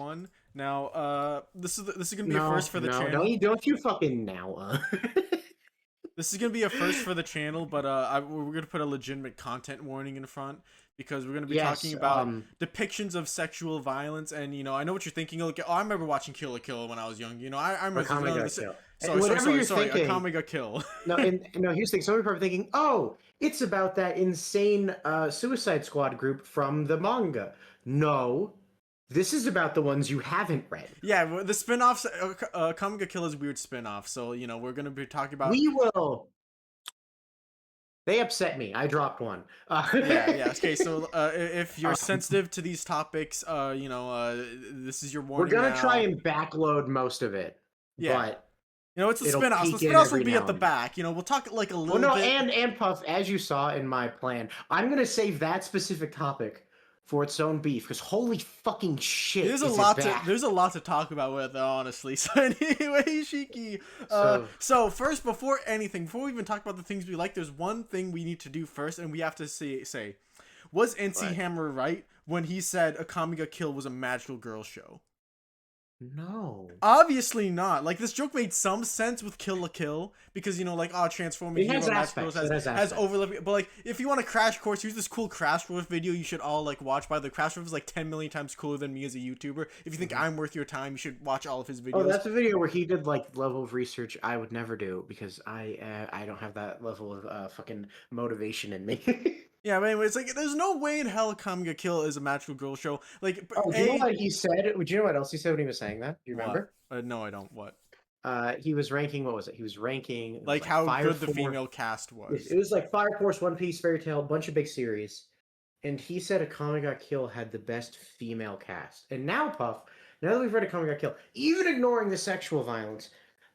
one. Now, this is gonna be a No, first for the no, channel. don't you fucking now. This is gonna be a first for the channel, but we're gonna put a legitimate content warning in front because we're gonna be talking Yes, about depictions of sexual violence. And I know what you're thinking. Like, oh, I remember watching Kill la Kill when I was young. I remember Akame none of got this. killed. Sorry, sorry, Whatever sorry, you're sorry. thinking, Akame got killed. no, and no, here's the thing. Some people are thinking, oh, it's about that insane Suicide Squad group from the manga. No, this is about the ones you haven't read. Yeah, the spin-offs. Akame got killed is a weird spin-off. So we're gonna be talking about. We will. They upset me. I dropped one. Yeah, yeah. Okay, so if you're Um, sensitive to these topics, this is your we're warning gonna try now. and backload most of it, Yeah. but It's a it'll spin-off, so the peek in spin-offs will every be at now the and then. back. We'll talk like a Well, little no, bit. and Puff, as you saw in my plan, I'm gonna save that specific topic for its own beef, because holy fucking shit, is it bad? There's a lot to talk about with it, honestly. So anyway, Shiki. So, So first, before anything, before we even talk about the things we like, there's one thing we need to do first, and we have to say, was NC what? Hammer right when he said Akame ga Kill was a magical girl show? No. Obviously not. Like, this joke made some sense with Kill la Kill because transforming It has hero match aspects. girls It has has aspects. overlapping. But like, if you want a crash course, here's this cool Craftsdwarf video you should all like watch. By the Craftsdwarf is like 10 million times cooler than me as a YouTuber. If you think I'm worth your time, you should watch all of his Oh, videos. that's a video where he did like level of research I would never do because I don't have that level of fucking motivation in me. Yeah, but anyway, it's like there's no way in hell Akame ga Kill is a magical girl show. Like, Oh, do you know what he said? Do you know what else he said when he was saying that? Do you what? remember? No, I don't. What? He was ranking. What was it? He was ranking. It was Like like how Fire good the Force. female cast was. It was like Fire Force, One Piece, Fairy Tail, a bunch of big series, and he said Akame ga Kill had the best female cast. And now, Puff, now that we've read Akame ga Kill, even ignoring the sexual violence,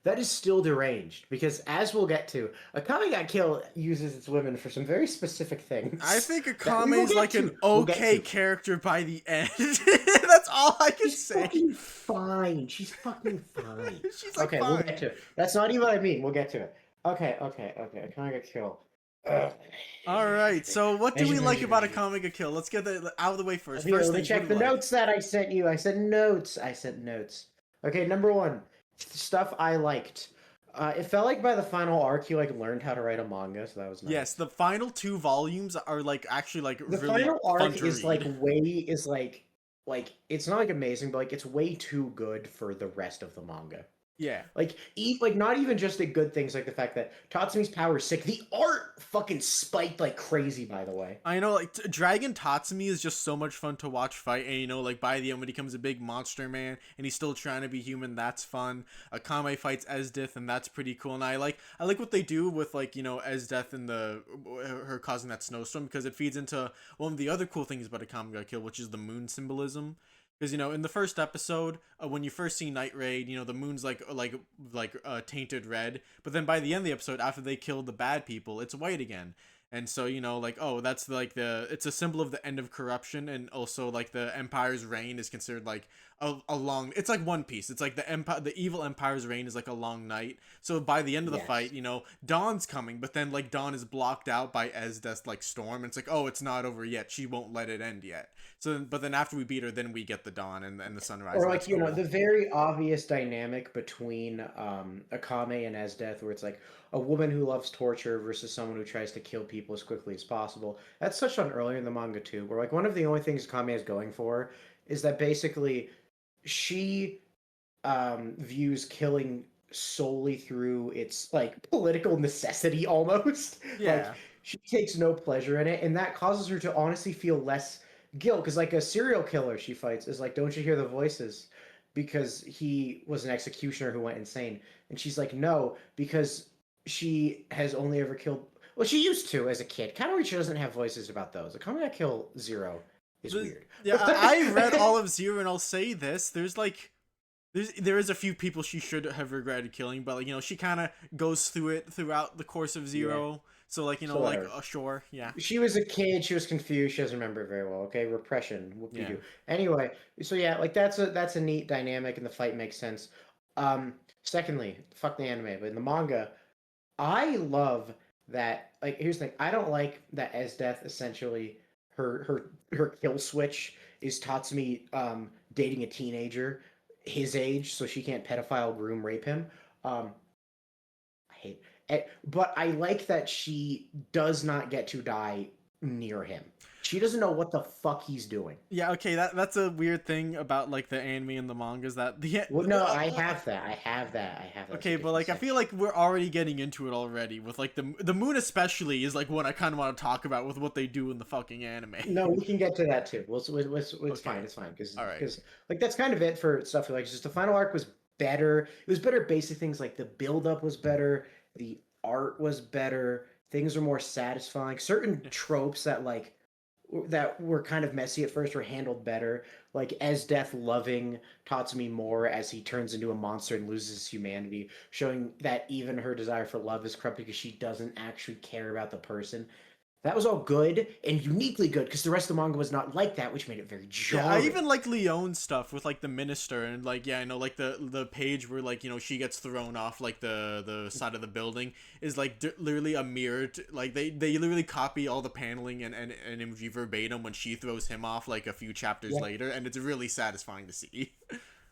that is still deranged because, as we'll get to, Akame ga Kill uses its women for some very specific things. I think that we will Akame's get like to. an We'll get okay to. character by the end. That's all I can She's say. fucking fine. She's fucking fine. She's like Okay, fine. we'll get to it. That's not even what I mean. We'll get to it. Okay. Akame ga Kill. Ugh. All right. So, what do we Measure, like measure, about measure. Akame ga Kill? Let's get that out of the way first. Here, First let me thing, check what the do we like? notes that I sent you. I sent notes. Okay, number one, stuff I liked. It felt like by the final arc, you like learned how to write a manga, so that was nice. Yes, the final 2 volumes are like actually like The really final fun arc to is read. like it's not like amazing, but like it's way too good for the rest of the manga. Yeah. Like, not even just the good things, like the fact that Tatsumi's power is sick. The art fucking spiked like crazy, by the way. I know, like, Dragon Tatsumi is just so much fun to watch fight, and like, by the end when he becomes a big monster man, and he's still trying to be human, that's fun. Akame fights Esdeth, and that's pretty cool, and I like what they do with, like, Esdeth and her causing that snowstorm, because it feeds into one of the other cool things about Akame ga Kill, which is the moon symbolism. Because in the first episode, when you first see Night Raid, the moon's like tainted red. But then by the end of the episode, after they kill the bad people, it's white again. And so like, oh, that's like it's a symbol of the end of corruption, and also like the Empire's reign is considered like a long. It's like One Piece. It's like the evil Empire's reign is like a long night. So by the end of the fight, Dawn's coming, but then like Dawn is blocked out by Esdeth's like storm, and it's like, oh, it's not over yet. She won't let it end yet. So, but then after we beat her, then we get the dawn and the sunrise. Or like the very obvious dynamic between Akame and Esdeth, where it's like a woman who loves torture versus someone who tries to kill people as quickly as possible. That's touched on earlier in the manga too, where like one of the only things Akame is going for is that basically she views killing solely through its like political necessity almost. Yeah. Like she takes no pleasure in it, and that causes her to honestly feel less guilt, because like a serial killer she fights is like, don't you hear the voices? Because he was an executioner who went insane. And she's like, no, because she has only ever killed, well, she used to as a kid. Kind of weird she doesn't have voices about those. Like, how did I kill Zero is weird. Yeah, I read all of Zero, and I'll say this: there is a few people she should have regretted killing, but like she kind of goes through it throughout the course of Zero. Yeah. So like sure, yeah. She was a kid. She was confused. She doesn't remember it very well. Okay, repression. What do you do? Anyway, so yeah, like that's a neat dynamic, and the fight makes sense. Secondly, fuck the anime, but in the manga, I love that. Like, here's the thing: I don't like that Esdeth essentially her kill switch is Tatsumi dating a teenager his age, so she can't pedophile, groom, rape him. I hate it. But I like that she does not get to die near him. She doesn't know what the fuck he's doing. Yeah, okay, that's a weird thing about like the anime and the mangas that the Well, no, I have that. I have that. I have that. okay, but like I feel like we're already getting into it already with like the moon especially is like what I kind of want to talk about with what they do in the fucking anime. No, we can get to that too. It's Okay. fine. It's fine because All right. like that's kind of it for stuff like just the final arc was better. It was better basic things like the build up was better, the art was better, things were more satisfying. Certain tropes that were kind of messy at first were handled better, like Esdeth loving Tatsumi more as he turns into a monster and loses his humanity, showing that even her desire for love is corrupt because she doesn't actually care about the person. That was all good and uniquely good because the rest of the manga was not like that, which made it very Yeah, jarring. I even like Leon's stuff with like the minister and like yeah, I know like the page where like she gets thrown off like the side of the building is like literally a mirror to, like they literally copy all the paneling and imagery verbatim when she throws him off like a few chapters Yeah. later, and it's really satisfying to see.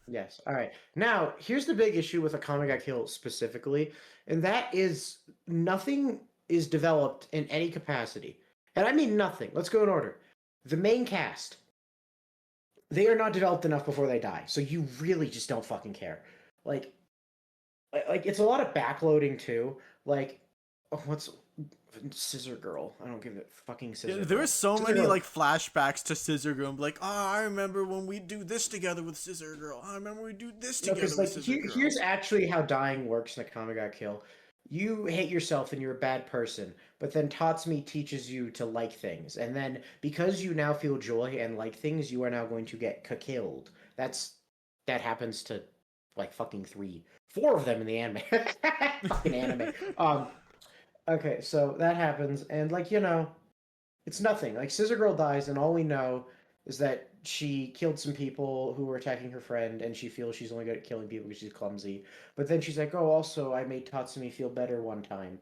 Yes. All right. Now, here's the big issue with Akame ga Kill specifically, and that is nothing is developed in any capacity. And I mean nothing. Let's go in order. The main cast, they are not developed enough before they die. So you really just don't fucking care. Like it's a lot of backloading too. Like what's Scissor Girl? I don't give a fucking Scissor Yeah, Girl. there are so Scissor many Girl. like flashbacks to Scissor Girl. Like, oh, I remember when we do this together with Scissor Girl. I remember we do this No, together because with like Scissor Girl. here's actually how dying works in Akame ga Kill. You hate yourself and you're a bad person, but then Tatsumi teaches you to like things, and then because you now feel joy and like things, you are now going to get killed. That happens to like fucking four of them in the anime. Fucking anime. Okay, so that happens, and like it's nothing. Like Scissor Girl dies, and all we know is that she killed some people who were attacking her friend, and she feels she's only good at killing people because she's clumsy. But then she's like, "Oh, also, I made Tatsumi feel better one time."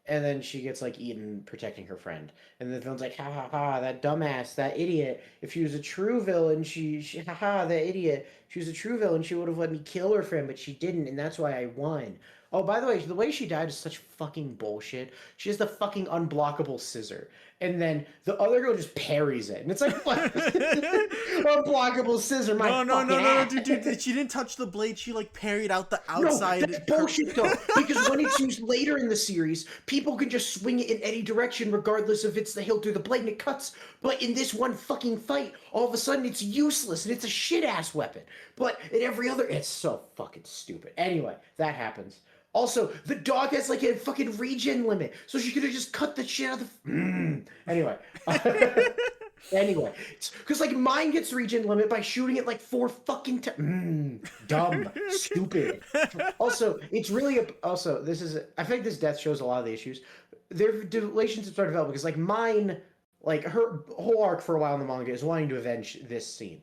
And then she gets like eaten protecting her friend. And the villain's like, "Ha ha ha! That dumbass, that idiot. If she was a true villain, she ha ha, that idiot. If she was a true villain, she would have let me kill her friend, but she didn't, and that's why I won." Oh, by the way she died is such fucking bullshit. She has the fucking unblockable scissor, and then the other girl just parries it, and it's like, what? Unblockable scissor, my fucking ass. Dude, she didn't touch the blade. She like parried out the No, outside. that's bullshit though. Because when it's used later in the series, people can just swing it in any direction, regardless if it's the hilt or the blade, and it cuts. But in this one fucking fight, all of a sudden it's useless and it's a shit ass weapon. But in every other, it's so fucking stupid. Anyway, that happens. Also, the dog has like a fucking regen limit, so she could have just cut the shit out of the. Anyway. Anyway, because like mine gets regen limit by shooting it like 4 fucking times. Dumb, stupid. Also, it's really also this is I think this death shows a lot of the issues. Their relationships are developed because like mine, like her whole arc for a while in the manga is wanting to avenge this scene,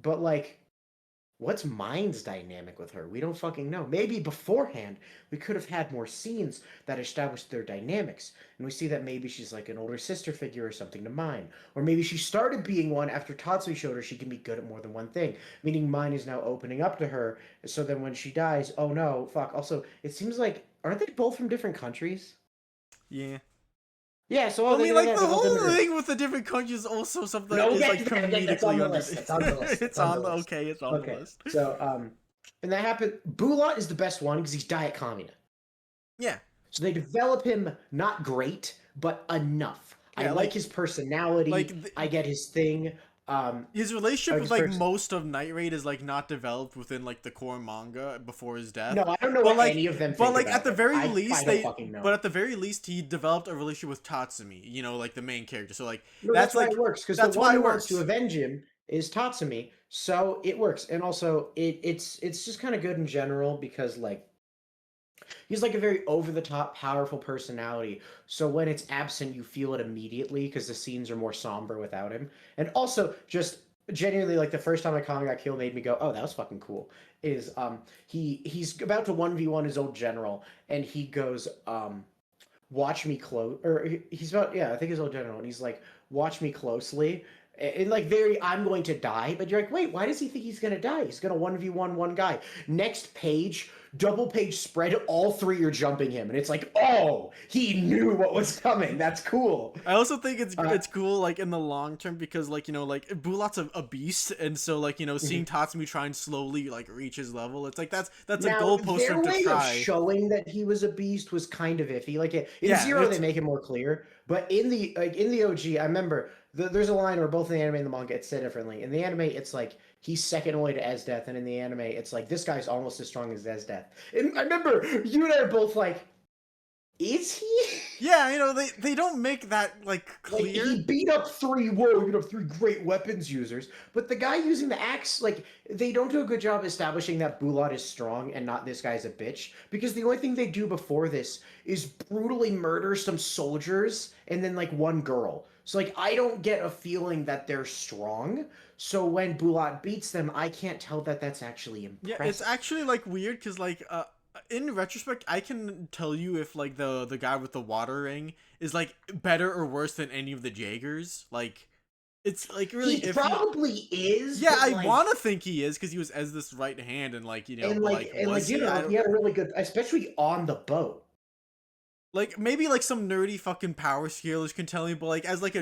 but like. What's Mine's dynamic with her? We don't fucking know. Maybe beforehand we could have had more scenes that established their dynamics. And we see that maybe she's like an older sister figure or something to Mine. Or maybe she started being one after Tatsumi showed her she can be good at more than one thing. Meaning Mine is now opening up to her. So then when she dies, oh no, fuck. Also, it seems like, aren't they both from different countries? Yeah. Yeah, so I mean, like the whole thing with the different countries is also something that is like comedically on the list. It's on the list. It's on the list. Okay, it's on the list. So and that happened. Bulat is the best one because he's Diet Kamina. Yeah. So they develop him not great, but enough. Yeah, I like his personality. I get his thing. His relationship with like most of Night Raid is like not developed within like the core manga before his death. No, I don't know what any of them think. But like about at the very least, but at the very least, he developed a relationship with Tatsumi. You know, like the main character. So like that's why it works because the one who wants to avenge him is Tatsumi. So it works, and also it's just kind of good in general because like. He's like a very over-the-top, powerful personality. So when it's absent, you feel it immediately because the scenes are more somber without him. And also, just genuinely, like the first time Akame got killed made me go, "Oh, that was fucking cool." Is he's about to 1v1 his old general, and he goes, "Watch me close," or he's about I think his old general, and he's like, "Watch me closely." And like very, I'm going to die, but you're like, wait, why does he think he's gonna die? He's gonna 1v1 one guy. Next page, double page spread, all three are jumping him, and it's like, oh, he knew what was coming. That's cool. I also think Uh, it's cool like in the long term because like like Bulat's a beast, and so like seeing Tatsumi try and slowly like reach his level, it's like that's a Now, goalpost for their him to way of try. showing that he was a beast was kind of iffy. Like in Yeah, Zero, they it's make it more clear, but in the OG, I remember there's a line where both in the anime and the manga it's said differently. In the anime, it's like he's second only to Esdeth, and in the anime, it's like this guy's almost as strong as Esdeth. And I remember you and I are both like, is he? yeah, they don't make that like Like clear. he beat up three, whoa, he beat up three great weapons users, but the guy using the axe, like they don't do a good job establishing that Bulat is strong and not this guy's a bitch. Because the only thing they do before this is brutally murder some soldiers and then like one girl. So like I don't get a feeling that they're strong. So when Bulat beats them, I can't tell that that's actually Yeah, it's impressive. actually like weird because like in retrospect, I can tell you if like the guy with the water ring is like better or worse than any of the Jaegers. Like it's like really He iffy. probably is, Yeah, but I like want to think he is because he was as this right hand and like but like and was like you he? I know, don't he had a really good, especially on the boat. like maybe like some nerdy fucking power scalers can tell me, but like as like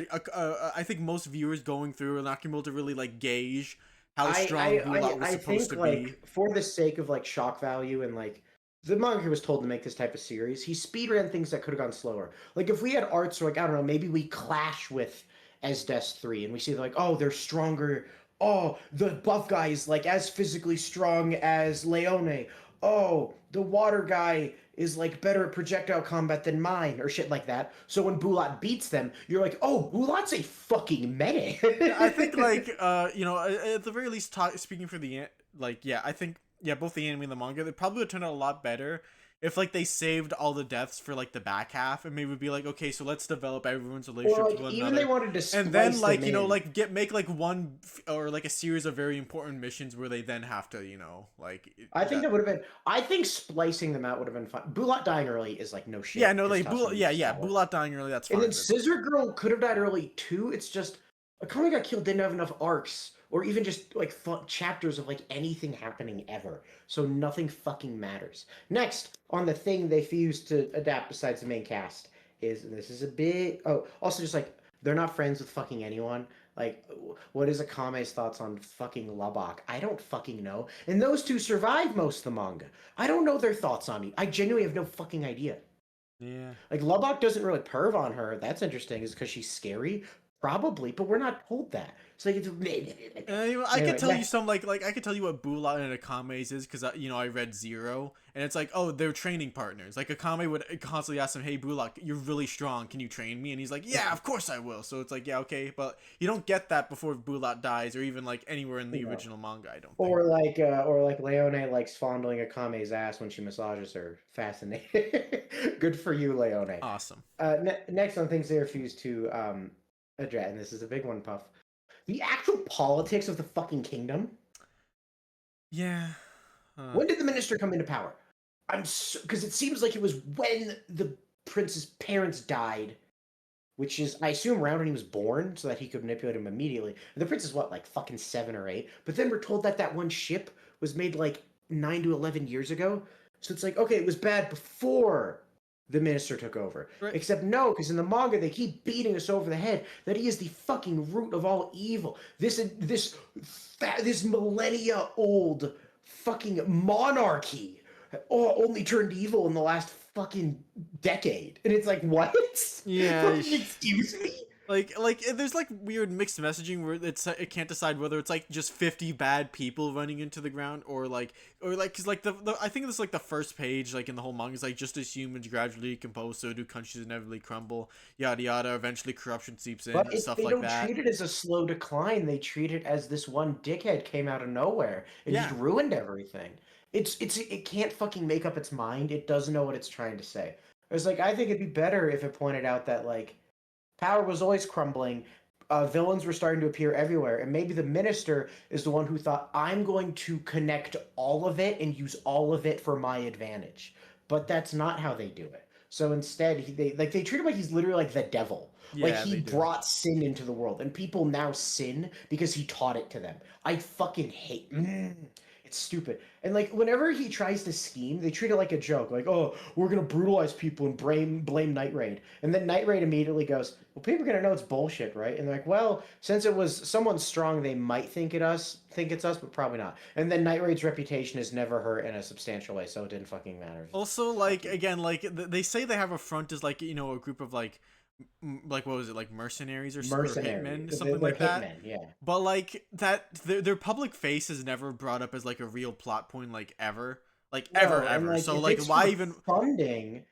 I think most viewers going through are not gonna be able to really like gauge how strong Bulat was I supposed think to be. like for the sake of like shock value and like the manga was told to make this type of series, he speedran things that could have gone slower. Like if we had arts like I don't know, maybe we clash with Esdes 3 and we see like, oh, they're stronger. Oh, the buff guy is like as physically strong as Leone. Oh, the water guy is like better at projectile combat than mine, or shit like that. So when Bulat beats them, you're like, oh, Bulat's a fucking Yeah, I think medic. like at the very least, speaking for the like yeah, I think yeah, both the anime and the manga, they probably would turn out a lot better if like they saved all the deaths for like the back half and maybe be like, okay, so let's develop everyone's Or relationship like to one even they another, wanted to and then splice them like in. like make like or like a series of very important missions where they then have to like I think that. that would have been. I think splicing them out would have been fun. Bulat dying early is like no Yeah, shit no, because like Tatsumi Yeah, uses yeah, power. Bulat dying early, that's And then fine. Scissor Girl could have died early too. It's just Akame got killed didn't have enough arcs or even just like chapters of like anything happening ever. So nothing fucking matters. Next on the thing they fused to adapt besides the main cast is and this is a big. Oh, also just like they're not friends with fucking anyone. Like, what is Akame's thoughts on fucking Lubbock? I don't fucking know. And those two survive most of the manga. I don't know their thoughts on me. I genuinely have no fucking idea. Yeah. Like Lubbock doesn't really perv on her. That's interesting. Is because she's scary? Probably, but we're not told that. It's like it's I could anyway. tell you some like I could tell you what Bulat and Akame's is because I read Zero and it's like, oh, they're training partners. Like Akame would constantly ask him, hey Bulat, you're really strong, can you train me? And he's like, yeah, of course I will. So it's like, yeah, okay, but you don't get that before Bulat dies or even like anywhere in the No. original manga, I don't think. Or like Leone likes fondling Akame's ass when she massages her. Fascinating. Good for you, Leone. Awesome. Next on things they refuse to address, and this is a big one, Puff. The actual politics of the fucking kingdom. Yeah. When did the minister come into power? Because it seems like it was when the prince's parents died, which is I assume around when he was born, so that he could manipulate him immediately. And the prince is what, like fucking 7 or 8? But then we're told that that one ship was made like 9 to 11 years ago. So it's like, okay, it was bad before the minister took over. Right. Except no, because in the manga they keep beating us over the head that he is the fucking root of all evil. This millennia old fucking monarchy only turned evil in the last fucking decade. And it's like, what? Yeah. Fucking excuse me? Like there's like weird mixed messaging where it can't decide whether it's like just 50 bad people running into the ground or like because like the I think this like the first page like in the whole manga is like just as humans gradually decompose, so do countries inevitably crumble, yada yada, eventually corruption seeps in, But stuff they like don't that. treat it as a slow decline. They treat it as this one dickhead came out of nowhere and just Yeah. ruined everything. It can't fucking make up its mind. It doesn't know what it's trying to say. It's like I think it'd be better if it pointed out that like power was always crumbling. Villains were starting to appear everywhere, and maybe the minister is the one who thought, "I'm going to connect all of it and use all of it for my advantage." But that's not how they do it. So instead, they treat him like he's literally like the devil. Like Yeah, he they do. brought sin into the world, and people now sin because he taught it to them. I fucking hate. It's stupid. And like whenever he tries to scheme, they treat it like a joke. Like, oh, we're gonna brutalize people and blame Night Raid. And then Night Raid immediately goes, well, people are gonna know it's bullshit, right? And they're like, well, since it was someone strong, they might think it's us, but probably not. And then Night Raid's reputation is never hurt in a substantial way, so it didn't fucking matter. Also, Fuck like you. again, like they say they have a front as like a group of like like what was it, like mercenaries or Mercenary. hitmen, something They're like that. hitmen, yeah. But like that, their public face is never brought up as like a real plot point, like ever, like ever No, and ever. like So if like it's why for even? funding,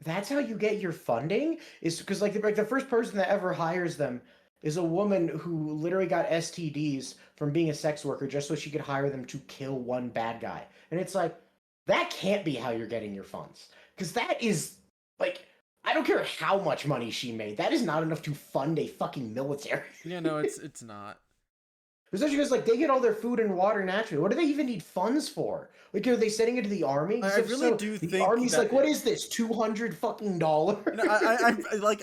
that's how you get your funding is because like the first person that ever hires them is a woman who literally got STDs from being a sex worker just so she could hire them to kill one bad guy. And it's like that can't be how you're getting your funds because that is like I don't care how much money she made. That is not enough to fund a fucking military. Yeah, no, it's not. Especially because like they get all their food and water naturally. What do they even need funds for? Like are they sending it to the army? I Because if really so, do the think army's that. like, what is this? $200 fucking dollars?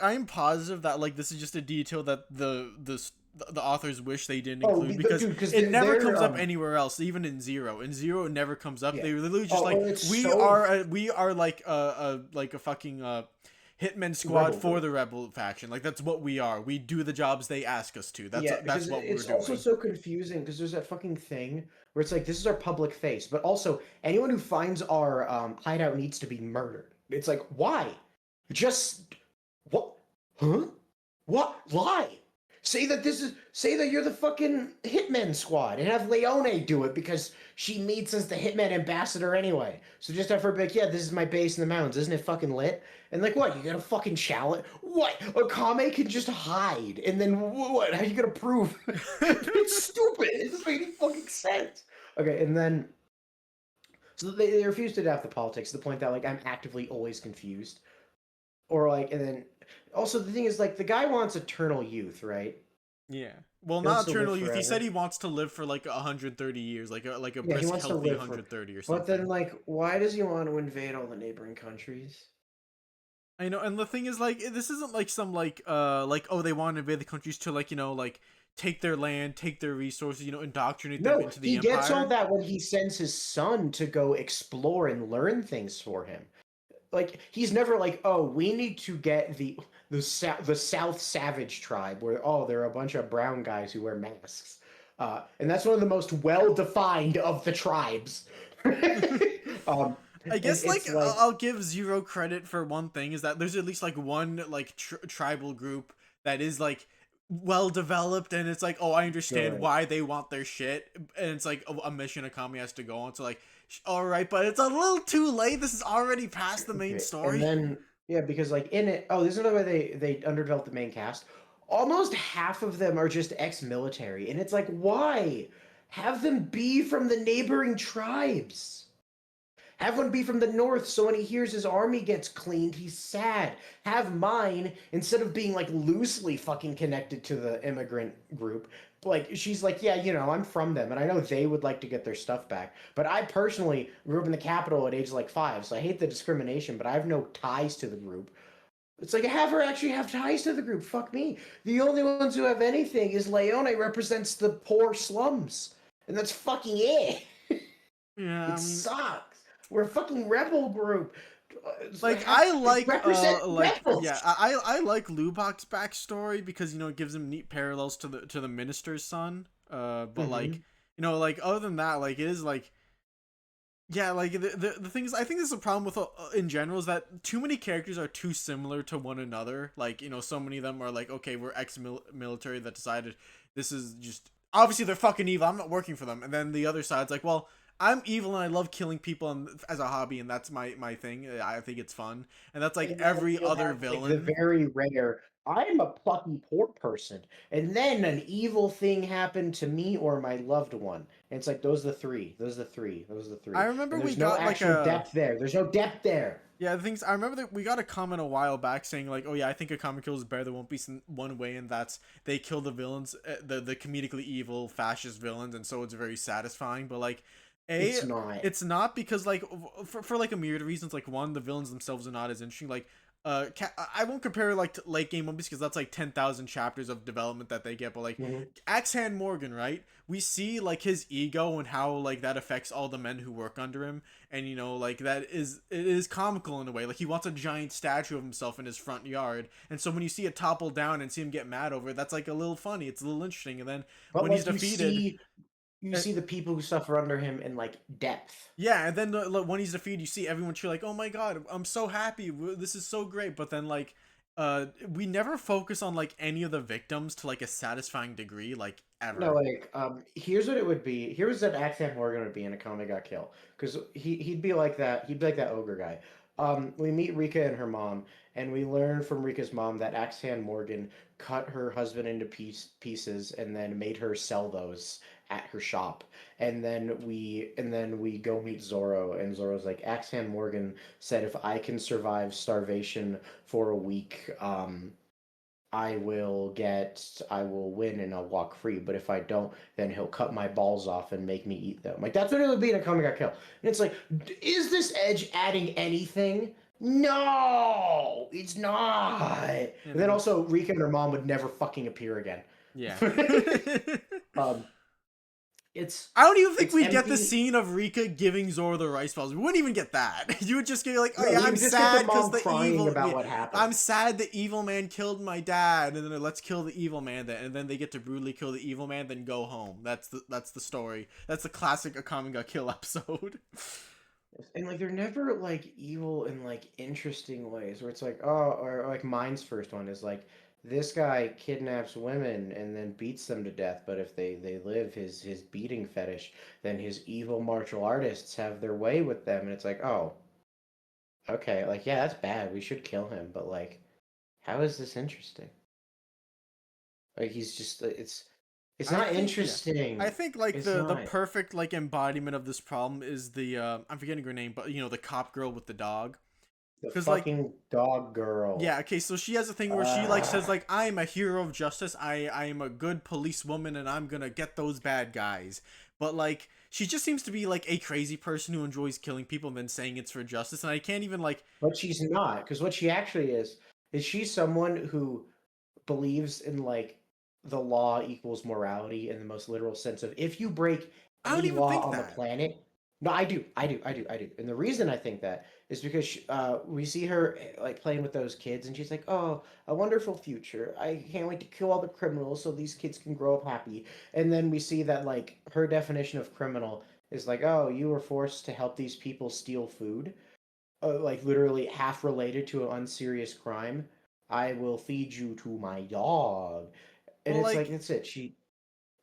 I'm positive that like this is just a detail that the authors wish they didn't Oh, include because dude, because it never they're comes up anywhere else, even in Zero. In Zero, it never comes up. yeah. They literally just Oh, like it's we so are we are like a fucking hitman squad rebel for group. the rebel faction. Like that's what we are. We do the jobs they ask us to. Yeah, That's because what we're it's also doing. so confusing because there's that fucking thing where it's like this is our public face, but also anyone who finds our hideout needs to be murdered. It's like why? Just what? Huh? What? Lie? Say that you're the fucking hitman squad and have Leone do it because she meets as the hitman ambassador anyway. So just have her be like, yeah, this is my base in the mountains. Isn't it fucking lit? And like, what? You got a fucking challenge? What? Akame can just hide, and then what? How you gonna prove? It's stupid. It doesn't make any fucking sense. Okay, and then so they refuse to adapt the politics to the point that like I'm actively always confused, or like, and then also the thing is like the guy wants eternal youth, right? Yeah. Well, He wants not to live eternal youth. He said forever. he wants to live for like 130 years, like a Yeah, he brisk, wants to healthy live for. 130 or But then, something. like, why does he want to invade all the neighboring countries? I know, and the thing is, like, this isn't like some like oh they want to invade the countries to like like take their land, take their resources, indoctrinate them No, into the he gets all empire. that when he sends his son to go explore and learn things for him. Like, he's never like, oh, we need to get the South Savage tribe, where oh, there are a bunch of brown guys who wear masks, and that's one of the most well defined of the tribes. um, I and guess like it's like I'll give Zero credit for one thing is that there's at least like one like tribal group that is like well developed and it's like oh I understand good. why they want their shit and it's like a mission Akame has to go on so like all right but it's a little too late, this is already past the main Okay, and story. then yeah, because like in it, oh, this is another way they underdeveloped the main cast. Almost half of them are just ex-military, and it's like, why? Have them be from the neighboring tribes. Have one be from the north, so when he hears his army gets cleaned, he's sad. Have mine, instead of being like loosely fucking connected to the immigrant group, like she's like, yeah, I'm from them, and I know they would like to get their stuff back. But I personally grew up in the capital at age like 5, so I hate the discrimination, but I have no ties to the group. It's like have her actually have ties to the group. Fuck me. The only ones who have anything is Leone represents the poor slums, and that's fucking it. Yeah, It I mean sucks. We're a fucking rebel group. like I Represent yeah rebels. I like Lubok's backstory because it gives him neat parallels to the minister's son but like Hmm. like other than that like it is like yeah like the thing is I think this is a problem with in general is that too many characters are too similar to one another, like so many of them are like okay we're ex-military that decided this is just obviously they're fucking evil, I'm not working for them, and then the other side's like well I'm evil and I love killing people as a hobby and that's my thing, I think it's fun, and that's like And then every you'll other have like the villain. very rare. I'm a plucky poor person, and then an evil thing happened to me or my loved one. And it's like those are the three. Those are the three. Those are the I three. remember And we there's no got like actual a depth there. There's no depth there. yeah the things I remember that we got a comment a while back saying like oh yeah I think a comic kills bear there won't be one way and that's they kill the villains, the comedically evil fascist villains, and so it's very satisfying, but like A, It's not. it's not because like for like a myriad of reasons. Like one, the villains themselves are not as interesting. Like I won't compare it like to late game movies because that's like 10,000 chapters of development that they get. But like Mhm. Axe Hand Morgan, right? We see like his ego and how like that affects all the men who work under him, and like it is comical in a way. Like he wants a giant statue of himself in his front yard, and so when you see it topple down and see him get mad over it, that's like a little funny. It's a little interesting, and then But when he's like defeated. you see the people who suffer under him in like depth. Yeah, and then when he's defeated, you see everyone cheer like, "Oh my god, I'm so happy! This is so great!" But then like, we never focus on like any of the victims to like a satisfying degree, like No, ever. like here's what it would be. Here's what Accent Morgan would be in Akame got killed. Because he'd be like that. He'd be like that ogre guy. We meet Rika and her mom, and we learn from Rika's mom that Axan Morgan cut her husband into pieces and then made her sell those at her shop. And then we go meet Zoro, and Zoro's like, Axan Morgan said if I can survive starvation for a week, I will win and I'll walk free. But if I don't, then he'll cut my balls off and make me eat them. Like that's what it would be in a comic got killed. And it's like, is this Edge adding anything? No, it's not. And And then then also Rika and her mom would never fucking appear again. yeah. um, it's I don't even think it's we'd get the empty. scene of Rika giving Zoro the rice balls. We wouldn't even get that. You would just get like, "Oh No, yeah, we I'm would just get the sad because mom the crying evil. about Yeah, what happened. I'm sad the evil man killed my dad." And then let's kill the evil man. Then and then they get to brutally kill the evil man. Then go home. That's the story. That's the classic Akame ga Kill episode. And like they're never like evil in like interesting ways where it's like or like mine's first one is like this guy kidnaps women and then beats them to death, but if they live his beating fetish, then his evil martial artists have their way with them, and it's like, oh, okay, like yeah, that's bad, we should kill him, but like how is this interesting? Like he's just it's I not think yeah. I interesting. think like It's the not. perfect like embodiment of this problem is the I'm forgetting her name, but the cop girl with the dog. The Because like fucking dog girl. yeah, okay, so she has a thing where she like says Ah. like I'm a hero of justice. I am a good policewoman and I'm gonna get those bad guys. But like she just seems to be like a crazy person who enjoys killing people and then saying it's for justice. And I can't even like But she's not, because what she actually is she's someone who believes in like the law equals morality in the most literal sense of if you break I don't any even law think on the that. planet. No, I do. And the reason I think that is because we see her like playing with those kids, and she's like, "Oh, a wonderful future! I can't wait to kill all the criminals so these kids can grow up happy." And then we see that like her definition of criminal is like, "Oh, you were forced to help these people steal food." Like literally half related to an unserious crime. I will feed you to my dog, and Well it's like like that's it.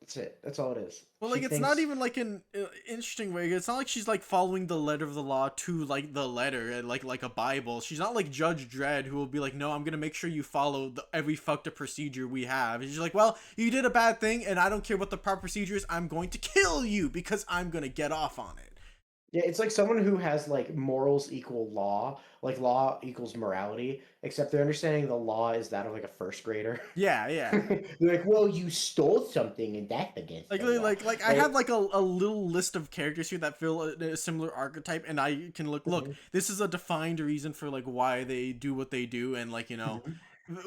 That's it. That's all it is. well She like it's not thinks even like an interesting way. It's not like she's like following the letter of the law to like the letter like a Bible. She's not like Judge Dredd who will be like, "No, I'm going to make sure you follow every fucked up procedure we have." And she's like, "Well, you did a bad thing and I don't care what the proper procedure is. I'm going to kill you because I'm going to get off on it." yeah, it's like someone who has like morals equal law, like law equals morality, except they're understanding the law is that of like a first grader. Yeah, yeah. They're like, well, you stole something and that's against Like, the law. I have Like, like a little list of characters here that fill a similar archetype, and I can look. mhm, This is a defined reason for like why they do what they do, and like mhm,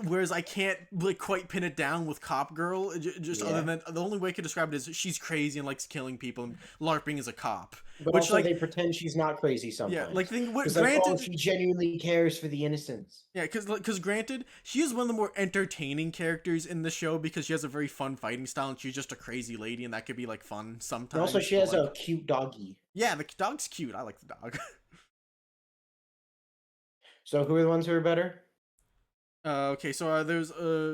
whereas I can't like quite pin it down with Cop Girl. Just other yeah. than the only way I could describe it is she's crazy and likes killing people and LARPing as a cop, But which also like they pretend she's not crazy yeah, like sometimes. think what Because like, oh, granted. she genuinely cares for the innocents. Yeah, because granted, she is one of the more entertaining characters in the show because she has a very fun fighting style and she's just a crazy lady and that could be like fun And also sometimes. she But has a like, cute doggy. yeah, the dog's cute. I like the dog. So who are the ones who are better? Okay, so there's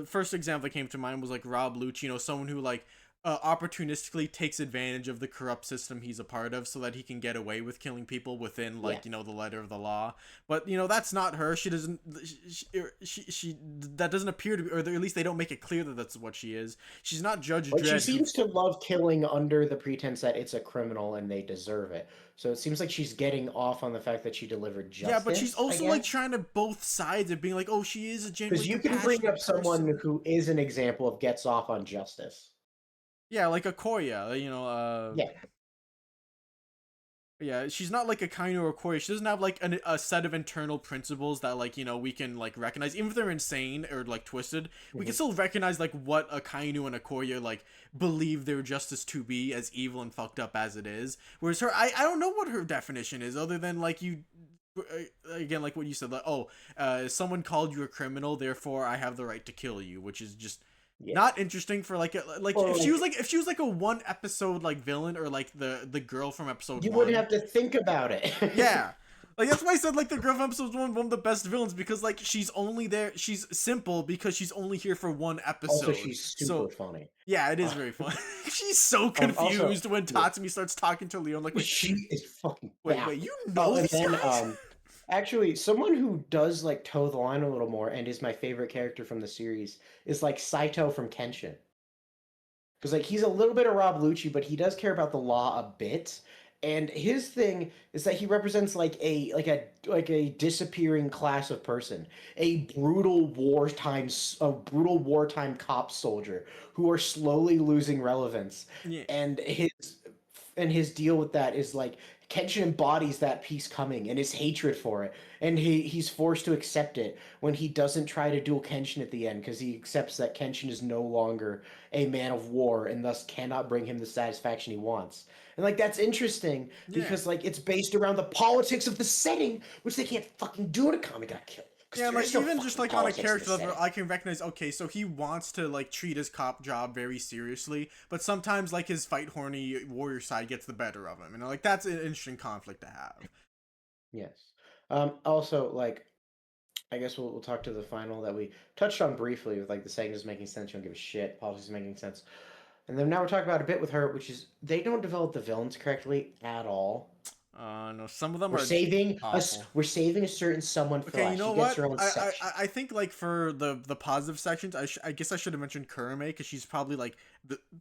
first example that came to mind was like Rob Lucci, someone who like opportunistically takes advantage of the corrupt system he's a part of so that he can get away with killing people within Yeah. like the letter of the law. But that's not her. She doesn't. She that doesn't appear to be, or at least they don't make it clear that that's what she is. She's not Judge Like she Dredd who. seems to love killing under the pretense that it's a criminal and they deserve it. So it seems like she's getting off on the fact that she delivered Yeah, but she's justice, I also like guess. trying to both sides of being like, oh, she is a genuinely Because you can bring up compassionate someone person. who is an example of gets off on justice. Yeah, like a Koya, Yeah. Yeah, she's not like a Kainu or Koi. She doesn't have like a set of internal principles that like we can like recognize, even if they're insane or like twisted. We can Mhm. still recognize like what a Kainu and a Koya like believe their justice to be, as evil and fucked up as it is. Whereas her, I don't know what her definition is, other than like again, like what you said, like, oh, someone called you a criminal, therefore I have the right to kill you, which is just Yeah. not interesting for like like Or like if she was like a one episode like villain, or like the girl from episode you wouldn't one. have to think about it. Yeah. Like that's why I said like the girl from episode one of the best villains, because like she's only there, she's simple because she's only here for one Also, episode. she's super So funny. yeah, it is Uh, very fun. She's so also, confused when yeah, Tatsumi starts talking to Leon, like, she is fucking wait, baffled. you Oh, know and these then guys? actually, someone who does like toe the line a little more and is my favorite character from the series is like Saito from Kenshin. Because like he's a little bit of Rob Lucci, but he does care about the law a bit. And his thing is that he represents like a disappearing class of person, a brutal wartime cop soldier who are slowly losing relevance. Yeah. And his deal with that is like Kenshin embodies that peace coming and his hatred for it, and he's forced to accept it when he doesn't try to duel Kenshin at the end because he accepts that Kenshin is no longer a man of war and thus cannot bring him the satisfaction he wants. And like that's interesting Yeah. because like it's based around the politics of the setting, which they can't fucking do in a comic got killed because Yeah, and there like is no even just fucking like on a politics in the character level, setting. I can recognize, okay, so he wants to like treat his cop job very seriously, but sometimes like his fight horny warrior side gets the better of him, and like that's an interesting conflict to have. Yes. Also, like I guess we'll talk to the final that we touched on briefly with like the segment is making sense. You don't give a shit. Politics is making sense. And then now we're talking about a bit with her, which is they don't develop the villains correctly at all. No, some of them We're are saving us. awful. We're saving a certain someone for Okay, you last. know She gets what? her own section. I think like for the positive sections, I guess I should have mentioned Kurome, because she's probably like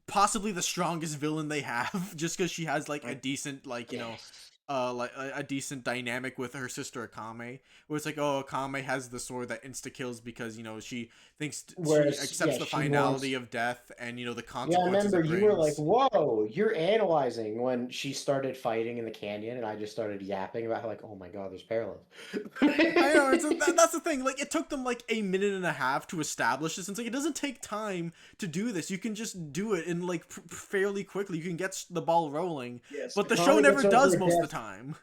possibly the strongest villain they have, just because she has like a Right? decent like Yes. like a decent dynamic with her sister Akame, where it's like, oh, Akame has the sword that insta kills because she thinks she Whereas, accepts yeah, the she finality wants. of death and the Yeah, I consequences remember it you were like, brings. "Whoa, you're analyzing" when she started fighting in the canyon, and I just started yapping about how like, "Oh my god, there's parallels." I know that's the thing. Like it took them like a minute and a half to establish this. And it's like it doesn't take time to do this. You can just do it in like fairly quickly. You can get the ball rolling, Yes, but the show Akame never gets over does most of death. the time.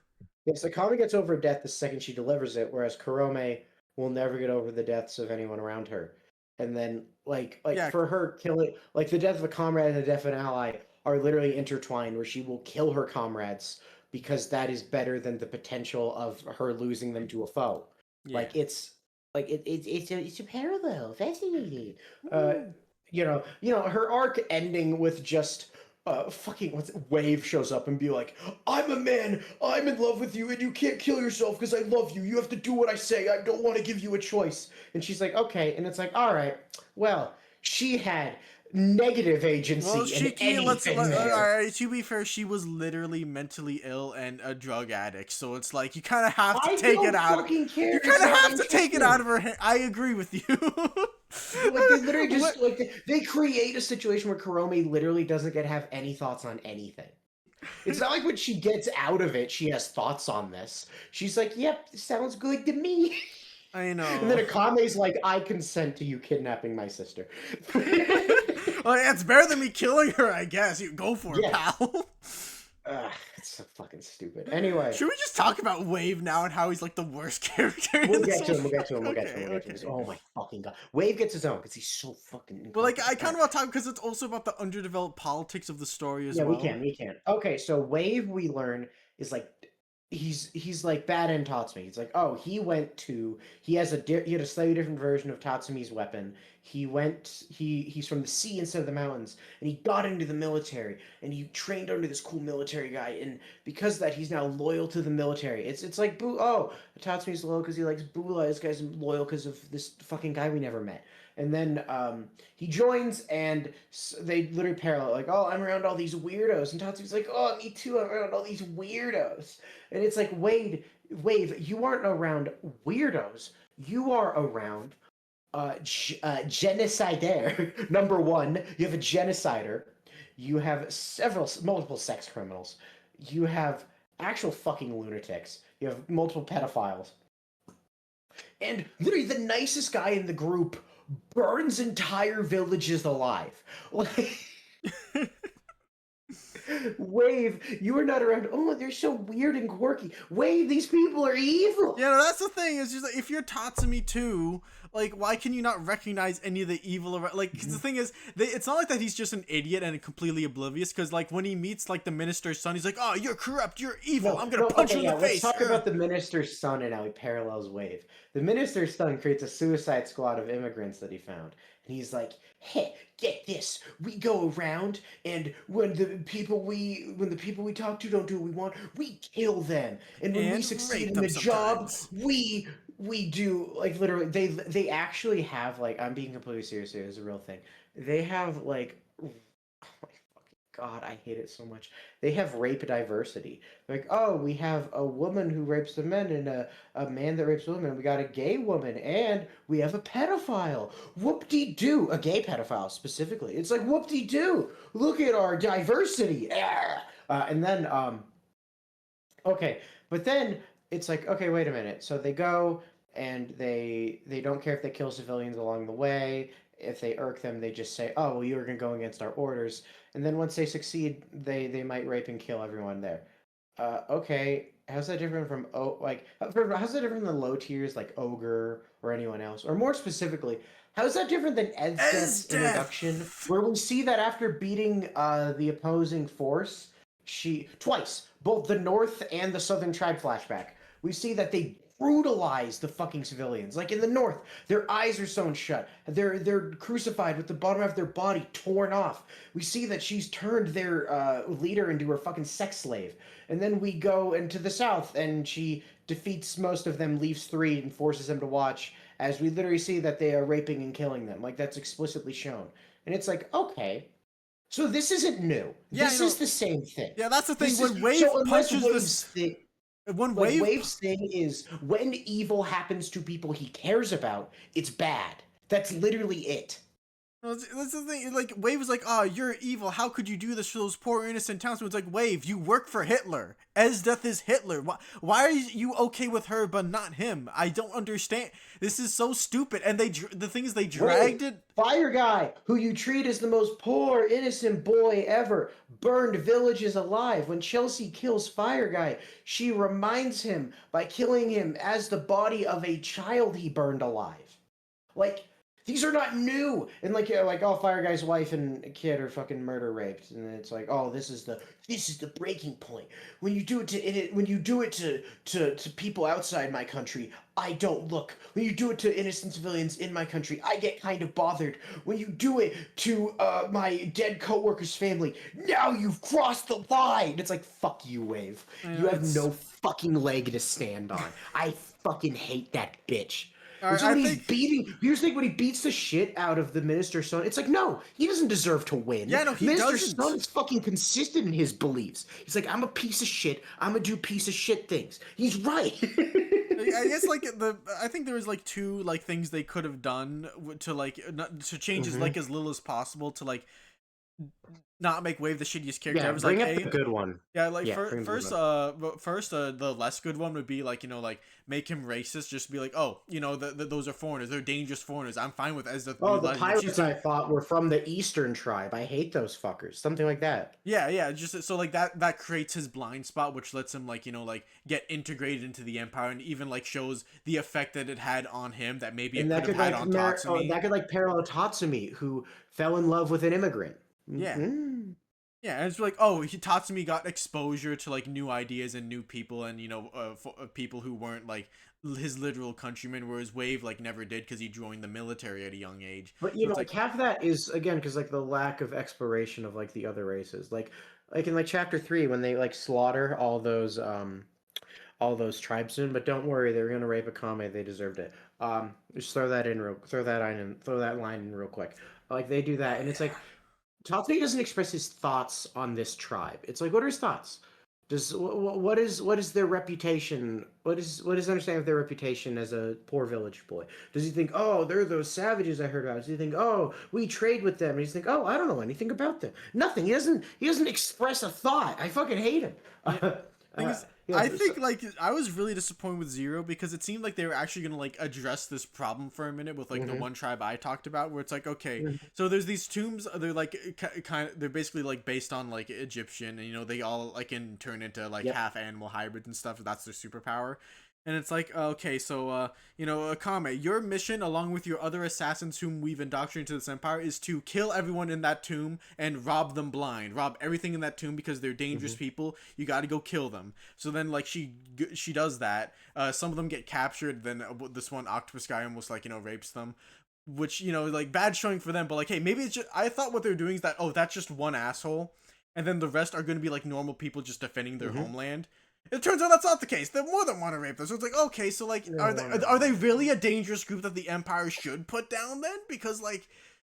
Yes, Akame gets over death the second she delivers it, whereas Kurome will never get over the deaths of anyone around her. And then, like Yeah, for her, killing like the death of a comrade and the death of an ally are literally intertwined, where she will kill her comrades because that is better than the potential of her losing them to a foe. yeah. Like it's a parallel, fascinating. Uh, Woo. her arc ending with just fucking what's Wave shows up and be like, I'm a man, I'm in love with you, and you can't kill yourself because I love you. You have to do what I say. I don't want to give you a choice. And she's like, okay. And it's like, all right, well, she had negative Well, agency in Shiki, anything all there. right. To be fair, she was literally mentally ill and a drug addict, so it's like you kind of have to I take it don't out. fucking care. You It's kind of not have to take it out interesting. of her hand. I agree with you. Like they literally What? just like they create a situation where Kurome literally doesn't get to have any thoughts on anything. It's not like when she gets out of it, she has thoughts on this. She's like, "Yep, sounds good to me." I And then know. Akame's like, "I consent to you kidnapping my sister." Well, yeah, it's better than me killing her, I guess. You go for it, Yes. pal. Ugh, it's so fucking stupid. Anyway, Should we just talk about Wave now and how he's like the worst character we'll in this get whole to him. We'll thing? get to him. We'll get to him. Okay, We'll get to him. okay. Oh my fucking god! Wave gets his own because he's so fucking Well, like I incompetent. All kind right. of want to talk because it's also about the underdeveloped politics of the story as Yeah, we well. can, we can. Okay, so Wave we learn is like he's like bad in Tatsumi. It's like, oh, he has he had a slightly different version of Tatsumi's weapon. He's from the sea instead of the mountains, and he got into the military and he trained under this cool military guy, and because of that he's now loyal to the military. It's like Tatsumi's loyal because he likes Bula. This guy's loyal because of this fucking guy we never met. And then he joins, and they literally parallel, like, oh, I'm around all these weirdos. And Tatsu's like, oh, me too, I'm around all these weirdos. And it's like, Wave, you aren't around weirdos. You are around genocidaire. Number one, you have a genocider. You have multiple sex criminals. You have actual fucking lunatics. You have multiple pedophiles. And literally the nicest guy in the group burns entire villages alive. Like, Wave, you are not around. Oh, they're so weird and quirky. Wave, these people are evil. Yeah, no, that's the thing. It's just like, if you're Tatsumi too, like, why can you not recognize any of the evil around? Like, 'cause the thing is, it's not like that he's just an idiot and completely oblivious. Because like when he meets like the minister's son, he's like, "Oh, you're corrupt. You're evil. I'm gonna punch you in the face." Let's talk about the minister's son and how he parallels Wave. The minister's son creates a suicide squad of immigrants that he found, and he's like, "Hey, get this. We go around, and when the people we talk to don't do what we want, we kill them. And when we succeed in the job, we do, like, literally, they actually have, like, I'm being completely serious here, it's a real thing. They have, like, oh my fucking god, I hate it so much. They have rape diversity. Like, oh, we have a woman who rapes the men and a man that rapes women. We got a gay woman and we have a pedophile. Whoop-de-doo. A gay pedophile, specifically. It's like, whoop-de-doo. Look at our diversity. And then, okay, but then it's like, okay, wait a minute. So they go and they don't care if they kill civilians along the way. If they irk them, they just say, "Oh, well, you're gonna go against our orders." And then once they succeed, they might rape and kill everyone there. Okay, how's that different from how's that different than low tiers like Ogre or anyone else? Or more specifically, how's that different than Esdeth's introduction, where we see that after beating the opposing force, she twice, both the North and the Southern tribe flashback, we see that they brutalize the fucking civilians. Like in the North, their eyes are sewn shut. They're crucified with the bottom of their body torn off. We see that she's turned their leader into her fucking sex slave. And then we go into the South, and she defeats most of them, leaves 3, and forces them to watch, as we literally see that they are raping and killing them. Like, that's explicitly shown. And it's like, okay, so this isn't new. Yeah, this is the same thing. Yeah, that's the thing. When Wave punches this... Wave's thing is, when evil happens to people he cares about, it's bad. That's literally it. That's the thing. Like, Wave was like, "Oh, you're evil. How could you do this to those poor innocent townsmen?" It's like, Wave, you work for Hitler. Esdeth is Hitler. Why are you okay with her but not him? I don't understand. This is so stupid. And the thing is, they dragged it. Fire Guy, who you treat as the most poor innocent boy ever, burned villages alive. When Chelsea kills Fire Guy, she reminds him by killing him as the body of a child he burned alive. Like, these are not new. And like, oh, Fire Guy's wife and kid are fucking murder raped, and it's like, oh, this is the breaking point. When you do it to people outside my country, I don't look. When you do it to innocent civilians in my country, I get kind of bothered. When you do it to my dead coworker's family, now you've crossed the line. It's like, fuck you, Wave. You have no fucking leg to stand on. I fucking hate that bitch. Here's the thing, when he beats the shit out of the minister's son, it's like, no, he doesn't deserve to win. Yeah, no, he doesn't. Minister's son is fucking consistent in his beliefs. He's like, I'm a piece of shit. I'm gonna do piece of shit things. He's right. I guess I think there was like 2 like things they could have done to change his like as little as possible to like not make Wave the shittiest character. Yeah, I was bring like, up the good one. Yeah, like the less good one would be like, like make him racist. Just be like, oh, those are foreigners. They're dangerous foreigners. I'm fine with Esdeth. Oh, the pirates I thought were from the Eastern tribe. I hate those fuckers. Something like that. Yeah. Just so like that creates his blind spot, which lets him like get integrated into the empire, and even like shows the effect that it had on him that maybe it could have had on Tatsumi. That could like parallel Tatsumi, who fell in love with an immigrant. Yeah. Mm-hmm. Yeah, and it's like, oh, Tatsumi got exposure to like new ideas and new people, and people who weren't like his literal countrymen, whereas Wave like never did because he joined the military at a young age. But like half of that is again because like the lack of exploration of like the other races, like in like chapter 3 when they like slaughter all those tribesmen. But don't worry, they're gonna rape Akame. They deserved it. Just throw that line in real quick. Like they do that, and it's like, Tatsumi doesn't express his thoughts on this tribe. It's like, what are his thoughts? What is their reputation? What is understanding of their reputation as a poor village boy? Does he think, oh, they're those savages I heard about? Does he think, oh, we trade with them? And he's think, oh, I don't know anything about them. Nothing. He doesn't express a thought. I fucking hate him. Thing is, Yes. I think like I was really disappointed with Zero because it seemed like they were actually gonna like address this problem for a minute with like the Mhm, one tribe I talked about, where it's like, okay, mhm. so there's these tombs, they're like kind of, they're basically like based on like Egyptian, and they all like can turn into like Yep. half animal hybrids and stuff. That's their superpower. And it's like, okay, so Akame, your mission along with your other assassins whom we've indoctrinated into this empire is to kill everyone in that tomb and rob them blind, rob everything in that tomb because they're dangerous Mhm. people. You got to go kill them. So then like she does that. Some of them get captured. Then this one octopus guy almost like rapes them, which like bad showing for them. But like, hey, maybe it's just, I thought what they're doing is that, oh, that's just one asshole, and then the rest are going to be like normal people just defending their Mhm. homeland. It turns out that's not the case. They're more than want to rape them. So it's like, okay, so like, No, are no, they no, are they no. really a dangerous group that the Empire should put down then? Because like,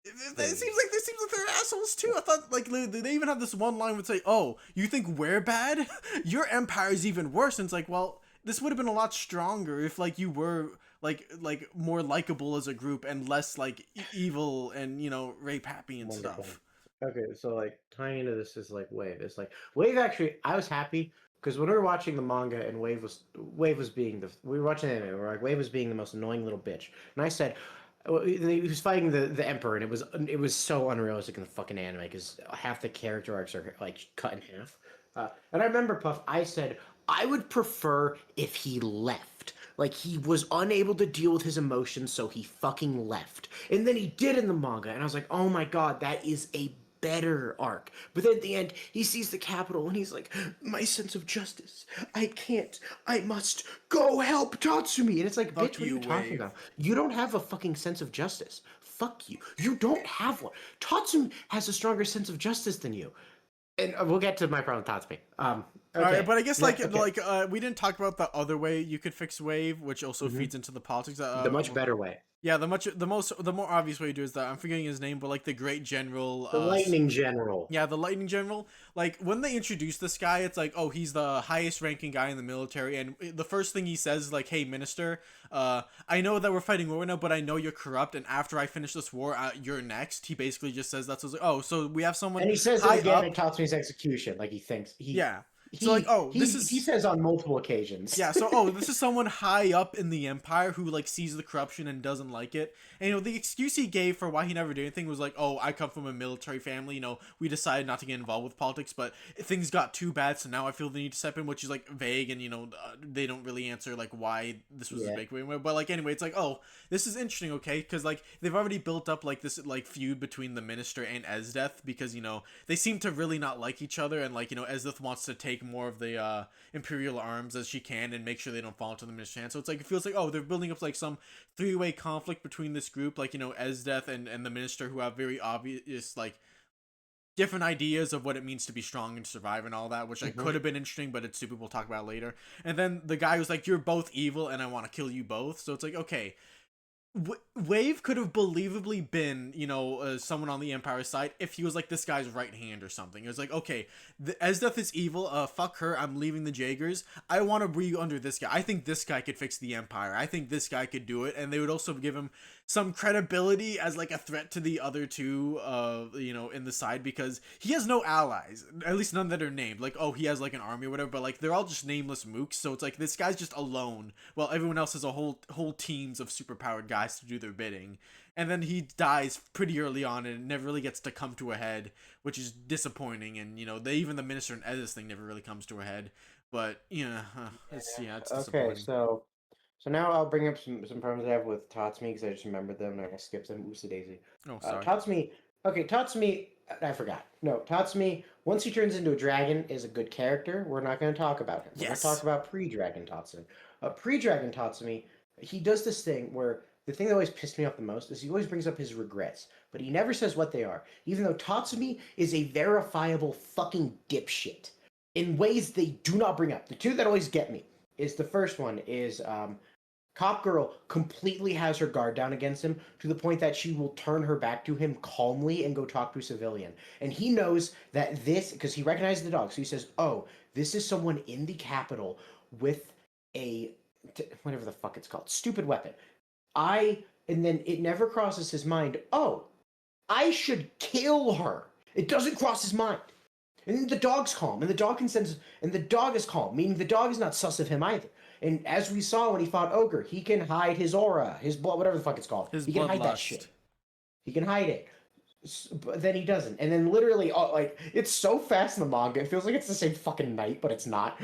it They, seems like they're assholes too. I thought like they even have this one line would say, "Oh, you think we're bad? Your Empire is even worse." And it's like, well, this would have been a lot stronger if like you were like more likable as a group and less like evil and rape happy and Wonderful. stuff. Okay, so like tying into this is like Wave. It's like Wave actually. I was happy because when we were watching the manga and Wave was being we were watching anime. We were like Wave was being the most annoying little bitch, and I said. He was fighting the emperor, and it was so unrealistic in the fucking anime because half the character arcs are like cut in half. And I remember Puff. I said I would prefer if he left. Like he was unable to deal with his emotions, so he fucking left. And then he did in the manga, and I was like, oh my god, that is a better arc. But then at the end, he sees the capital and he's like, my sense of justice. I can't. I must go help Tatsumi. And it's like, Fuck bitch, what are you, you talking Wave. about? You don't have a fucking sense of justice. Fuck you. You don't have one. Tatsumi has a stronger sense of justice than you. And we'll get to my problem with Tatsumi. All right, Okay. but I guess Okay. we didn't talk about the other way you could fix Wave, which also Hmm. feeds into the politics. The much better way. Yeah, the more obvious way to do is that I'm forgetting his name, but like the Great General, The Lightning General. yeah, the Lightning General. Like when they introduce this guy, it's like, oh, he's the highest ranking guy in the military, and the first thing he says is like, "Hey, Minister, I know that we're fighting war right now, but I know you're corrupt, and after I finish this war, you're next." He basically just says that. So it's like, oh, so we have someone And he says it high again up. at Tatsumi's execution. Like he thinks Yeah. So like, he oh, this he is says on multiple occasions. yeah, so oh, this is someone high up in the empire who like sees the corruption and doesn't like it. And the excuse he gave for why he never did anything was like, "Oh, I come from a military family, we decided not to get involved with politics, but things got too bad, so now I feel the need to step in," which is like vague and they don't really answer like why this was a Yeah. big way. But like anyway, it's like, "Oh, this is interesting, okay?" Cuz like they've already built up like this like feud between the minister and Esdeth because they seem to really not like each other, and like Esdeth wants to take more of the imperial arms as she can and make sure they don't fall into the minister's hands. So it's like it feels like, oh, they're building up like some three-way conflict between this group, like Esdeth and the minister, who have very obvious like different ideas of what it means to be strong and survive and all that, which like Hmm. could have been interesting, but it's stupid. We'll talk about it later. And then the guy who's like, "You're both evil, and I want to kill you both." So it's like, okay, Wave could have believably been, someone on the Empire side if he was like this guy's right hand or something. It was like, okay, Esdeth is evil. Fuck her. I'm leaving the Jaegers. I want to be under this guy. I think this guy could fix the Empire. I think this guy could do it, and they would also give him some credibility as like a threat to the other two, in the side because he has no allies. At least none that are named. Like, oh, he has like an army or whatever, but like they're all just nameless mooks. So it's like this guy's just alone, while everyone else has a whole teams of superpowered guys to do their bidding. And then he dies pretty early on and it never really gets to come to a head, which is disappointing. And even the minister and Edis thing never really comes to a head. But it's Okay, disappointing. so now I'll bring up some problems I have with Tatsumi because I just remembered them and I skipped them. Oopsie daisy. Oh, sorry. Tatsumi. Okay, Tatsumi. I forgot. No, Tatsumi. Once he turns into a dragon, is a good character. We're not going to talk about him. We're going to talk Yes. about pre-dragon Tatsumi. Pre-dragon Tatsumi. He does this thing where the thing that always pissed me off the most is he always brings up his regrets, but he never says what they are. Even though Tatsumi is a verifiable fucking dipshit in ways they do not bring up. The two that always get me is the first one is Cop Girl completely has her guard down against him to the point that she will turn her back to him calmly and go talk to a civilian. And he knows that this, because he recognizes the dog, so he says, oh, this is someone in the Capitol with a, whatever the fuck it's called, stupid weapon. And then it never crosses his mind, oh, I should kill her. It doesn't cross his mind. And the dog's calm, and the dog can sense, and the dog is calm, meaning the dog is not sus of him either. And as we saw when he fought Ogre, he can hide his aura, his blood, whatever the fuck it's called. His He can hide that bloodlust. shit. He can hide it. But then he doesn't. And then literally, like, it's so fast in the manga, it feels like it's the same fucking night, but it's not.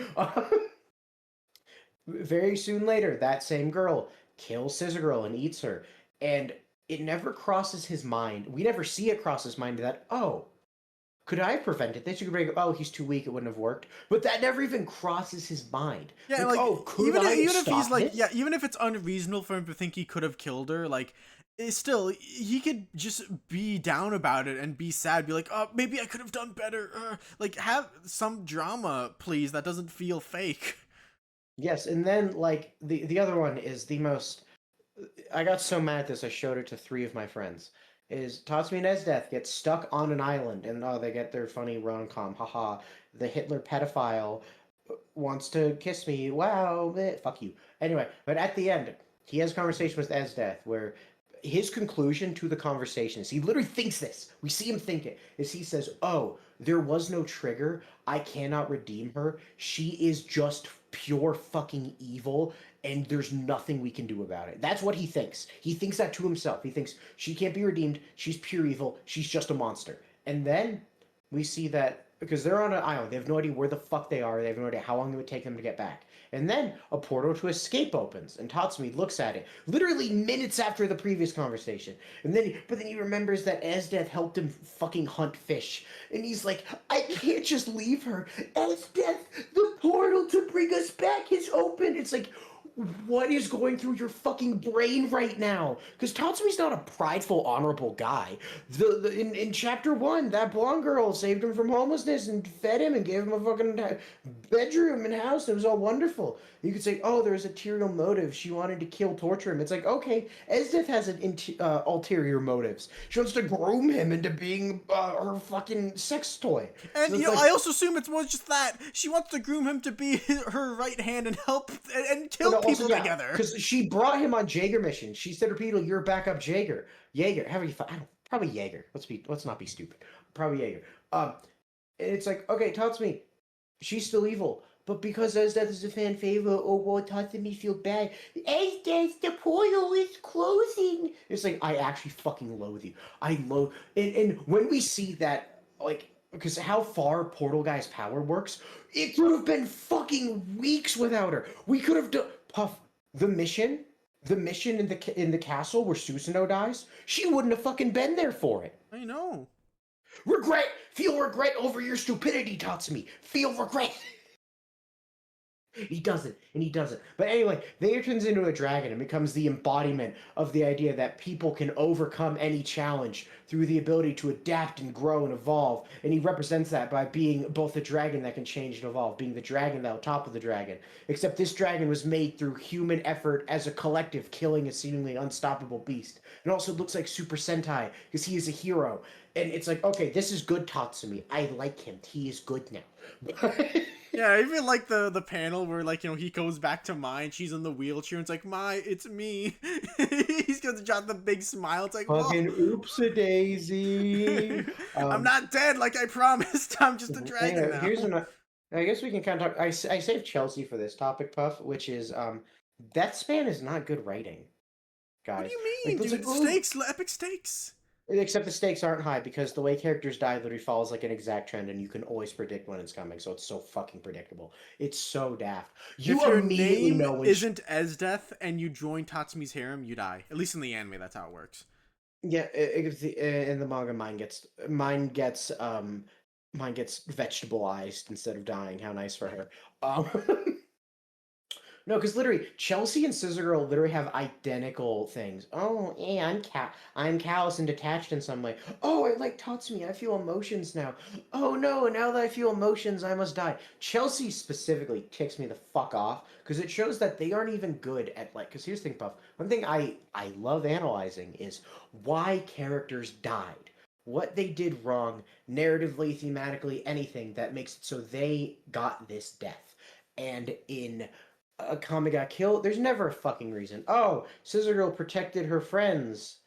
Very soon later, that same girl kills Scissor Girl and eats her. And it never crosses his mind. We never see it cross his mind that, oh, could I have prevented this? You could bring up, oh, he's too weak, it wouldn't have worked. But that never even crosses his mind. Yeah, like oh, could even I even if he's stop like, this? yeah, even if it's unreasonable for him to think he could have killed her, like, it's still, he could just be down about it and be sad, be like, oh, maybe I could have done better. Like, have some drama, please, that doesn't feel fake. Yes, and then, like, the other one is the most... I got so mad at this, I showed it to 3 of my friends. Is Tatsumi and Esdeth get stuck on an island, and they get their funny rom-com, haha. The Hitler pedophile wants to kiss me, wow, fuck you. Anyway, but at the end, he has a conversation with Esdeth, where his conclusion to the conversation is, he literally thinks this, we see him think it, is he says, oh, there was no trigger, I cannot redeem her, she is just pure fucking evil, and there's nothing we can do about it. That's what he thinks. He thinks that to himself. He thinks she can't be redeemed, she's pure evil, she's just a monster. And then we see that, because they're on an island, they have no idea where the fuck they are, they have no idea how long it would take them to get back. And then a portal to escape opens, and Tatsumi looks at it, literally minutes after the previous conversation. And then, but then he remembers that Esdeth helped him fucking hunt fish. And he's like, I can't just leave her. Esdeth, the portal to bring us back is open. It's like, what is going through your fucking brain right now? Because Tatsumi's not a prideful, honorable guy. In chapter 1, that blonde girl saved him from homelessness and fed him and gave him a fucking bedroom and house. It was all wonderful. You could say, oh, there was ulterior motive. She wanted to kill, torture him. It's like, okay, Esdeth has ulterior motives. She wants to groom him into being her fucking sex toy. And, So you know, like, I also assume it's more just that. She wants to groom him to be her right hand and help and kill people together. Because she brought him on Jaeger mission. She said repeatedly, "You're backup Jaeger." Jaeger, how do you? I don't. Probably Jaeger. Let's not be stupid. Probably Jaeger. And it's like, okay, Tatsumi, she's still evil, but because Esdeth is a fan favorite, oh, well, Tatsumi feel bad. Esdeth, the portal is closing. It's like, I actually fucking loathe you. I loathe. And when we see that, like, because how far Portal Guy's power works, it could have been fucking weeks without her. We could have done Puff the mission in the castle where Susanoo dies. She wouldn't have fucking been there for it. I know. Feel regret over your stupidity, Tatsumi. Feel regret. He doesn't, and he doesn't. But anyway, Vader turns into a dragon and becomes the embodiment of the idea that people can overcome any challenge through the ability to adapt and grow and evolve. And he represents that by being both a dragon that can change and evolve, being the dragon that on top of the dragon. Except this dragon was made through human effort as a collective, killing a seemingly unstoppable beast. It also looks like Super Sentai, because he is a hero. And it's like, okay, this is good Tatsumi. I like him. He is good now. Yeah, I even like the panel where, like, you know, he goes back to Mai and she's in the wheelchair and it's like, Mai, it's me. He's gonna drop the big smile. It's like, fucking oopsie-daisy. I'm not dead like I promised. I'm just a dragon now. Here's another. I guess we can kind of talk. I saved Chelsea for this topic, Puff, which is Deathspan is not good writing, guys. What do you mean, like, dude? Stakes, epic stakes. Except the stakes aren't high because the way characters die literally follows like an exact trend, and you can always predict when it's coming. So it's so fucking predictable. It's so daft. You if your name isn't Esdeth and you join Tatsumi's harem, you die. At least in the anime, that's how it works. Yeah, in the manga, mine gets vegetableized instead of dying. How nice for her. No, because literally, Chelsea and Scissor Girl literally have identical things. Oh, yeah, I'm callous and detached in some way. Oh, I like Tatsumi. I feel emotions now. Oh, no, now that I feel emotions, I must die. Chelsea specifically ticks me the fuck off, because it shows that they aren't even good at, like, because here's the thing, Puff. One thing I love analyzing is why characters died. What they did wrong, narratively, thematically, anything that makes it so they got this death. And in Akame got killed, there's never a fucking reason. Oh, Scissor Girl protected her friends.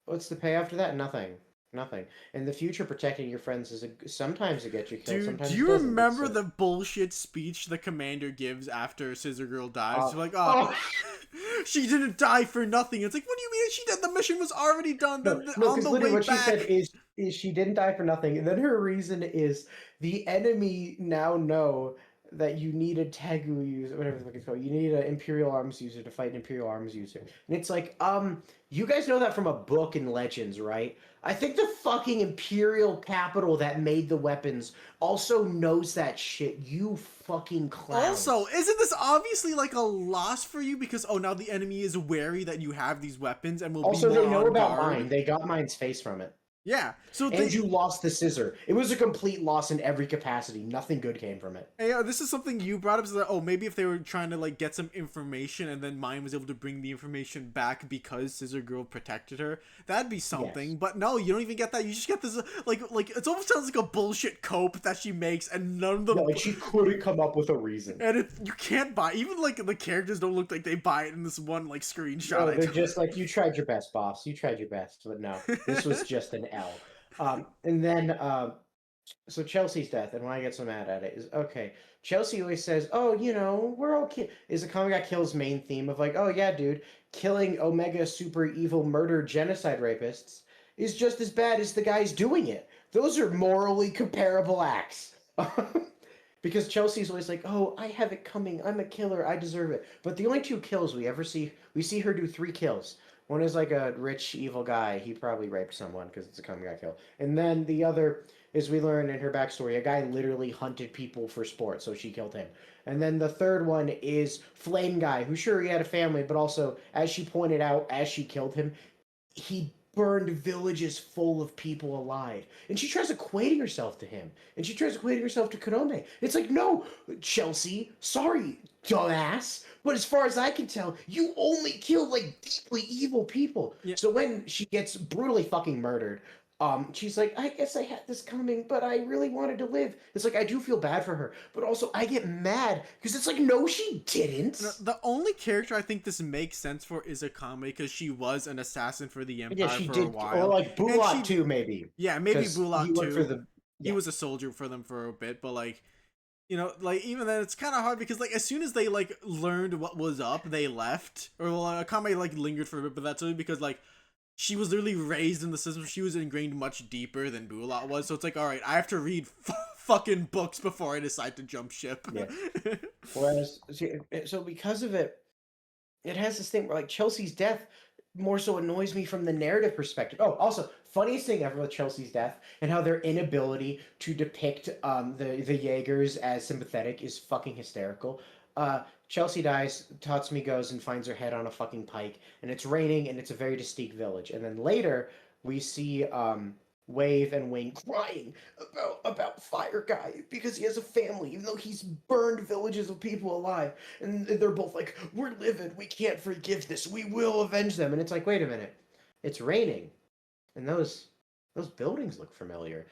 What's the payoff to that? Nothing. Nothing. In the future, protecting your friends is sometimes it gets you killed, Dude, do sometimes it you doesn't. remember the bullshit speech the commander gives after Scissor Girl dies? Uh, She's like, oh, oh she didn't die for nothing. It's like, what do you mean she did? The mission was already done. no, no, On because the literally way what she said back. is she didn't die for nothing, and then her reason is the enemy now know that you need a Tegu user, whatever the fuck it's called. You need an Imperial Arms user to fight an Imperial Arms user, and it's like, you guys know that from a book in Legends, right? I think the fucking Imperial capital that made the weapons also knows that shit. You fucking Also, clowns. isn't this obviously like a loss for you because oh now the enemy is wary that you have these weapons and will be Also, more they know on about guard? mine. They got mine's face from it. Yeah. So And they you lost the scissor. It was a complete loss in every capacity. Nothing good came from it. Hey, this is something you brought up. So that oh, maybe if they were trying to like get some information, and then Mine was able to bring the information back because Scissor Girl protected her, that'd be Yes. something. But no, you don't even get that. You just get this like it almost sounds like a bullshit cope that she makes, and none of No, them. like she couldn't come up with a reason. And you can't buy even like the characters don't look like they buy it in this one like screenshot No, I they're took. just like, you tried your best, boss. You tried your best. But no, this was just an L. And then so Chelsea's death, and why I get so mad at it is okay. Chelsea always says, "Oh, we're okay." Is the Comic Got Kill's main theme of like, "Oh yeah, dude, killing Omega super evil murder genocide rapists is just as bad as the guys doing it. Those are morally comparable acts." Because Chelsea's always like, "Oh, I have it coming. I'm a killer. I deserve it." But the only two kills we see her do three kills. One is like a rich evil guy. He probably raped someone because it's a Comic Got Kill. And then the other, as we learn in her backstory, a guy literally hunted people for sport, so she killed him. And then the third one is Flame Guy, who sure he had a family, but also, as she pointed out, as she killed him, he burned villages full of people alive. And she tries equating herself to him. And she tries equating herself to Kurome. It's like, no, Chelsea, sorry, dumbass. But as far as I can tell, you only killed like deeply evil people. Yeah. So when she gets brutally fucking murdered, she's like, I guess I had this coming, but I really wanted to live. It's like, I do feel bad for her, but also I get mad because it's like, no, she didn't. The only character I think this makes sense for is Akame because she was an assassin for the Yeah, Empire she for a did, or while, like and Bullock she too, maybe, yeah maybe because he Bullock went for too. the He yeah. was a soldier for them for a bit, but like like even then it's kind of hard because like as soon as they like learned what was up, they left. Or well, Akame like lingered for a bit, but that's only because like she was literally raised in the system. She was ingrained much deeper than Bullock was, so it's like all right, I have to read fucking books before I decide to jump ship. Yeah. Whereas, so because of it, it has this thing where like Chelsea's death more so annoys me from the narrative perspective. Oh, also, funniest thing ever with Chelsea's death and how their inability to depict the Jaegers as sympathetic is fucking hysterical. Chelsea dies, Tatsumi goes and finds her head on a fucking pike, and it's raining, and it's a very distinct village. And then later, we see Wave and Wing crying about Fire Guy because he has a family, even though he's burned villages of people alive. And they're both like, "We're livid. We can't forgive this. We will avenge them." And it's like, wait a minute, it's raining, and those buildings look familiar.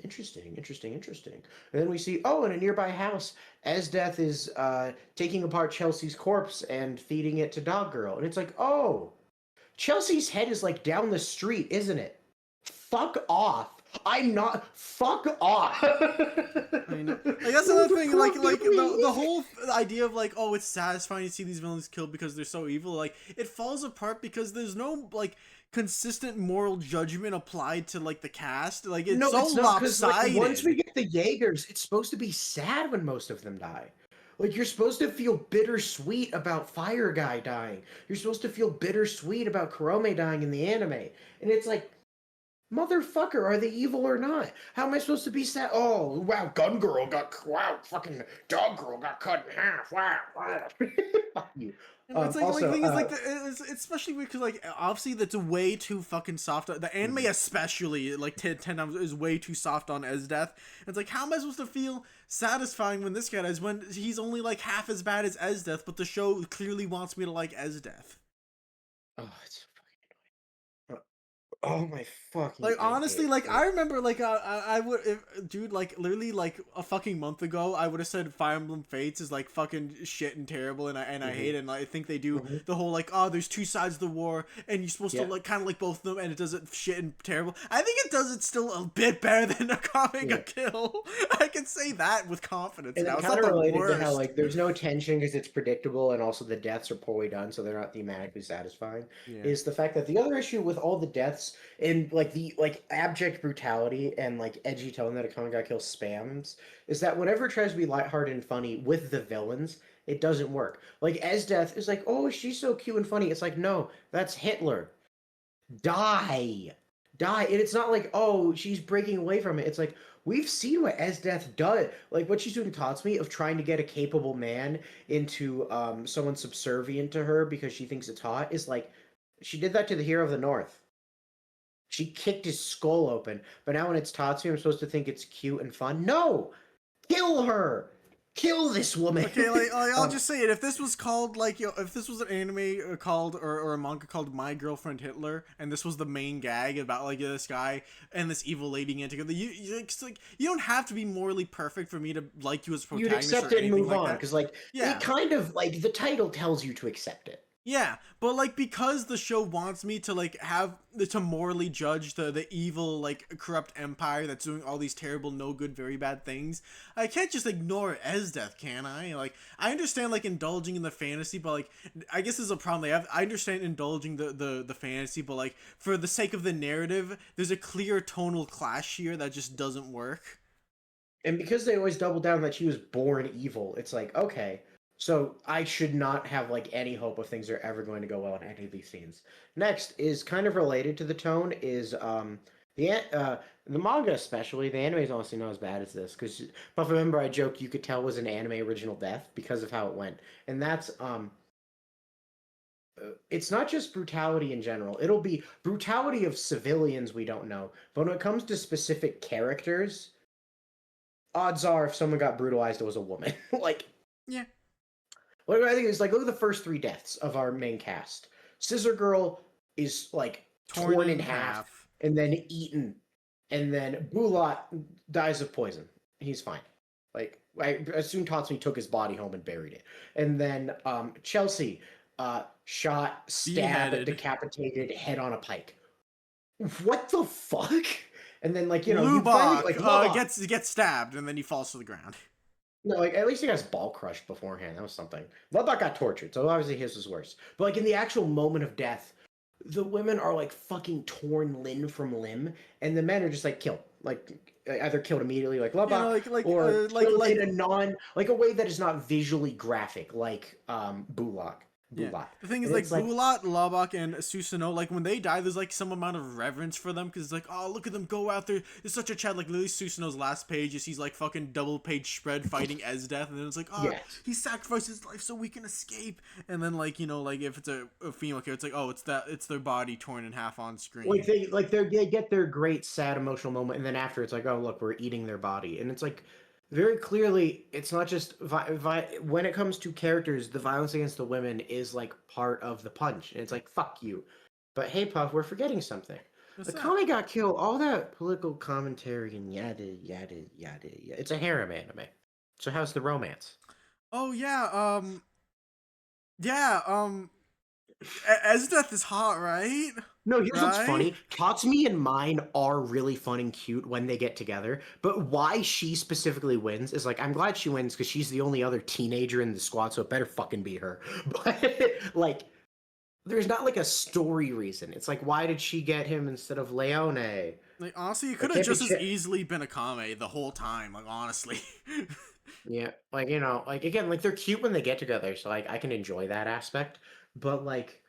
Interesting, interesting, interesting. And then we see, oh, in a nearby house, Esdeth is taking apart Chelsea's corpse and feeding it to Dog Girl. And it's like, oh, Chelsea's head is like down the street, isn't it? Fuck off. I'm not. Fuck off. I know. Like that's another thing. Like the whole idea of like, oh, it's satisfying to see these villains killed because they're so evil. Like it falls apart because there's no like consistent moral judgment applied to like the cast. Like it's No, so it's not because like lopsided. once we get the Jaegers, it's supposed to be sad when most of them die. Like you're supposed to feel bittersweet about Fire Guy dying. You're supposed to feel bittersweet about Kurome dying in the anime, and it's like, motherfucker, are they evil or not? How am I supposed to be sad? Oh, wow, fucking Dog Girl got cut in half. Wow, wow. Fuck you. And it's like Also, the thing is like it's especially because like obviously that's way too fucking soft. The anime especially like 10 times is way too soft on Esdeth. It's like how am I supposed to feel satisfying when this guy dies when he's only like half as bad as Esdeth, but the show clearly wants me to like Esdeth. oh, it's fucking annoying. Oh my fucking Like I honestly, hate like it. I remember, like I would, dude, like literally, like a fucking month ago, I would have said Fire Emblem Fates is like fucking shit and terrible, and I hate it. And I think they do Hmm. the whole like, oh, there's two sides of the war, and you're supposed to Yeah, like kind of like both of them, and it does it shit and terrible. I think it does it still a bit better than Akame yeah. a Kill. I can say that with confidence And now. then It's kind not of the related to how worst. like there's no tension because it's predictable, and also the deaths are poorly done, so they're not thematically satisfying. Yeah. Is the fact that the other issue with all the deaths and like the like abject brutality and like edgy tone that Akame got Kill spams is that whenever it tries to be lighthearted and funny with the villains, it doesn't work. Like Esdeth is like, oh, she's so cute and funny. It's like, no, that's Hitler. Die. Die. And it's not like, oh, she's breaking away from it. It's like, we've seen what Esdeth does. Like, what she's doing to Tatsumi of trying to get a capable man into someone subservient to her because she thinks it's hot is like, she did that to the hero of the North. She kicked his skull open. But now when it's Tatsumi, I'm supposed to think it's cute and fun. No! Kill her! Kill this woman! Okay, like I'll um, just say it. If this was called like, if this was an anime called or a manga called My Girlfriend Hitler, and this was the main gag about like this guy and this evil lady getting together, it's like you don't have to be morally perfect for me to like you as a you'd protagonist accept or it and anything move like on that. because, like, it Yeah, kind of like the title tells you to accept it. yeah, but like because the show wants me to like have to morally judge the evil like corrupt empire that's doing all these terrible no good very bad things, I can't just ignore Esdeth, can I? Like I understand like indulging in the fantasy, but like I guess there's a problem they have. I understand indulging the fantasy, but like for the sake of the narrative, there's a clear tonal clash here that just doesn't work. And because they always double down that she was born evil, it's like, okay, so I should not have like any hope of things are ever going to go well in any of these scenes. Next is kind of related to the tone is the manga especially, the anime is honestly not as bad as this because but remember I joked you could tell was an anime original death because of how it went. And that's it's not just brutality in general. It'll be brutality of civilians we don't know. But when it comes to specific characters, odds are if someone got brutalized, it was a woman. Like, Yeah. what I think is like, look at the first three deaths of our main cast. Scissor Girl is like Torn torn in in half half. and then eaten, and then Bulat dies of poison. He's fine. Like, I assume Tatsumi took his body home and buried it. And then Chelsea, shot, stab, Beheaded. decapitated, head on a pike. What the fuck? And then like you finally Lubok like Lubbock. gets stabbed and then he falls to the ground. No, like at least he got his ball crushed beforehand. That was something. Lubbock got tortured, so obviously his was worse. But like in the actual moment of death, the women are like fucking torn limb from limb, and the men are just like killed, like either killed immediately, like You know, Lubbock, or like killed in a non like a way that is not visually graphic, like Bulak, yeah. Bulak, The thing is, and like it's like Bulat, Lubok, and Susanoo, like when they die, there's like some amount of reverence for them because it's like, oh, look at them go out there. It's such a chat. Like literally, Susanoo's last page is he's like fucking double page spread fighting Esdeth, and then it's like, oh, yes. he sacrificed his life so we can escape. And then like like if it's a female character, it's like, oh, it's their body torn in half on screen. They get their great sad emotional moment, and then after it's like, oh look, we're eating their body, and it's like very clearly it's not just when it comes to characters, the violence against the women is like part of the punch, and it's like fuck you. But hey, Puff, we're forgetting something. What's The that? Akame got killed. All that political commentary and yada yada yada. It's a harem anime. So how's the romance? Oh yeah, yeah, Esdeth is hot, right? No, here's what's Right? funny. Tatsumi and mine are really fun and cute when they get together, but why she specifically wins is like, I'm glad she wins because she's the only other teenager in the squad, so it better fucking be her. But, like, there's not like a story reason. It's like, why did she get him instead of Leone? Like honestly, it Like, could have can't be just as easily been Akame the whole time. Like honestly. yeah, like, like, again, like, they're cute when they get together, so, like, I can enjoy that aspect, but, like,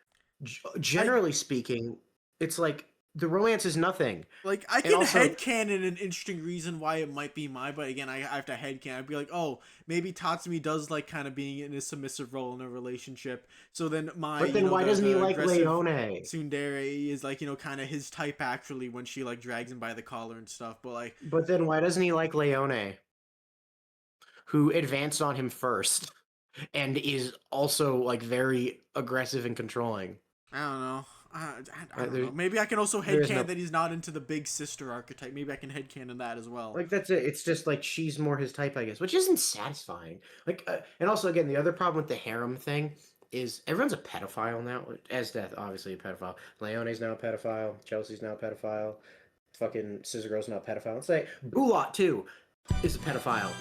I generally speaking, it's like, the romance is nothing. like I And can also, headcanon an interesting reason why it might be my, but again I have to headcanon. I'd be like, oh, maybe Tatsumi does like kind of being in a submissive role in a relationship. So then my, but then why doesn't he the like aggressive Leone? tsundere is like, kind of his type actually when she like drags him by the collar and stuff. But like, But then why doesn't he like Leone, who advanced on him first and is also like very aggressive and controlling? I don't know. I don't know. Maybe I can also There's headcanon no that he's not into the big sister archetype. Maybe I can headcanon that as well. like that's it. It's just like she's more his type, I guess, which isn't satisfying. Like, and also again, the other problem with the harem thing is everyone's a pedophile now. Esdeth, obviously a pedophile. Leone's now a pedophile. Chelsea's now a pedophile. Fucking Scissor Girl's now a pedophile. Let's say Bulot too is a pedophile.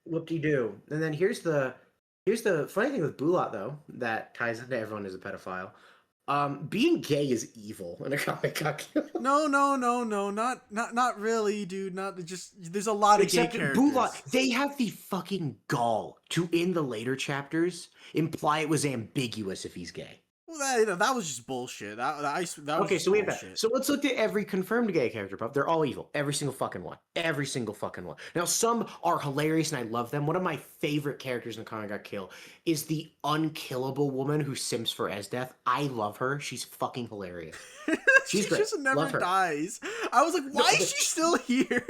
Whoop-de-doo. And then here's the funny thing with Bulot though that ties into everyone as a pedophile. Being gay is evil in a comic book. No, not really, dude. Not just. There's a lot of Except gay characters. Bulot, they have the fucking gall to, in the later chapters, imply it was ambiguous if he's gay. Well, that was just bullshit. That was Okay, just so we have bullshit. that. So let's look at every confirmed gay character, Pup. They're all evil. Every single fucking one. Every single fucking one. Now, some are hilarious and I love them. One of my favorite characters in the comic got killed is the unkillable woman who simps for Esdeth. I love her. She's fucking hilarious. She great. just never Love her. dies. I was like, why is she still here?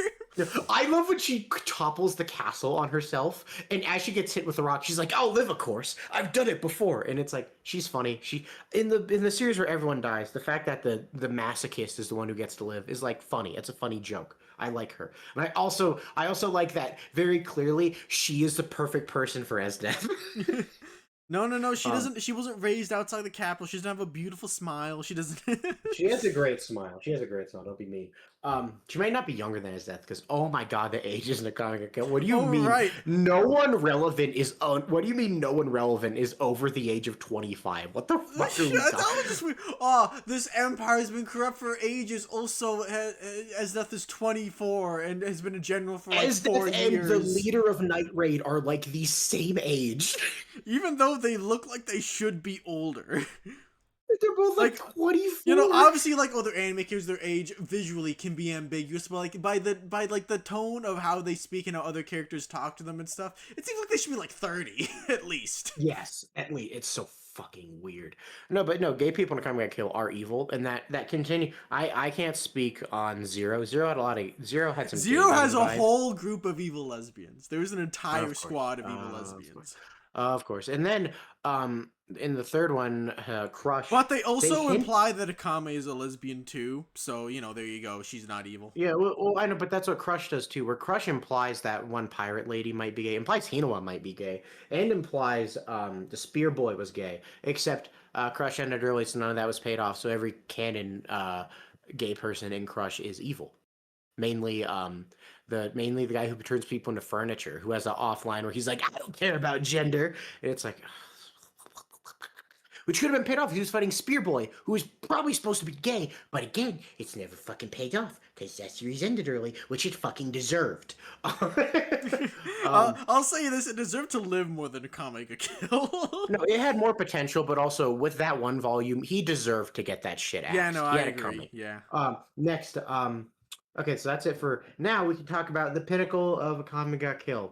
I love when she topples the castle on herself, and as she gets hit with a rock, she's like, "I'll live, of course. I've done it before." And it's like she's funny. She in the series where everyone dies, the fact that the masochist is the one who gets to live is like funny. It's a funny joke. I like her, and I also like that very clearly she is the perfect person for Esdeth. No. She doesn't. She wasn't raised outside the capital. She doesn't have a beautiful smile. She doesn't. She has a great smile. Don't be mean. She might not be younger than Esdeth because oh my god, the age isn't a comic account. What do you mean? Right. No one relevant is what do you mean no one relevant is over the age of 25? What the fuck are we That talking? was just weird. Oh, this empire has been corrupt for ages. Also, Esdeth is 24 and has been a general for like 4 Esdeth years. and the leader of Night Raid are like the same age. Even though they look like they should be older. They're both like 24. You know, obviously, like other anime characters, their age visually can be ambiguous, but like by the tone of how they speak and how other characters talk to them and stuff, it seems like they should be like 30 at least. Yes, at least it's so fucking weird. No, but no, gay people in a comic kill are evil, and that continue. I can't speak on Zero. Zero had some. Zero has a vibes. whole group of evil lesbians. There's an Of entire course. squad of evil lesbians. Of course, and then in the third one, Crush. But they also hint- imply that Akame is a lesbian too, so you know, there you go. She's not evil. Yeah, well, I know, but that's what Crush does too. Where Crush implies that one pirate lady might be gay, implies Hinawa might be gay, and implies the Spear Boy was gay. Except Crush ended early, so none of that was paid off. So every canon gay person in Crush is evil. Mainly the guy who turns people into furniture, who has an offline where he's like, I don't care about gender, and it's like, which could have been paid off if he was fighting Spear Boy, who was probably supposed to be gay, but again, it's never fucking paid off because that series ended early, which it fucking deserved. I'll say this: it deserved to live more than Akame could kill. No, it had more potential, but also with that one volume, he deserved to get that shit out. Yeah, no, I agree. Yeah. Next, okay, so that's it for now. We can talk about the pinnacle of Akame got killed.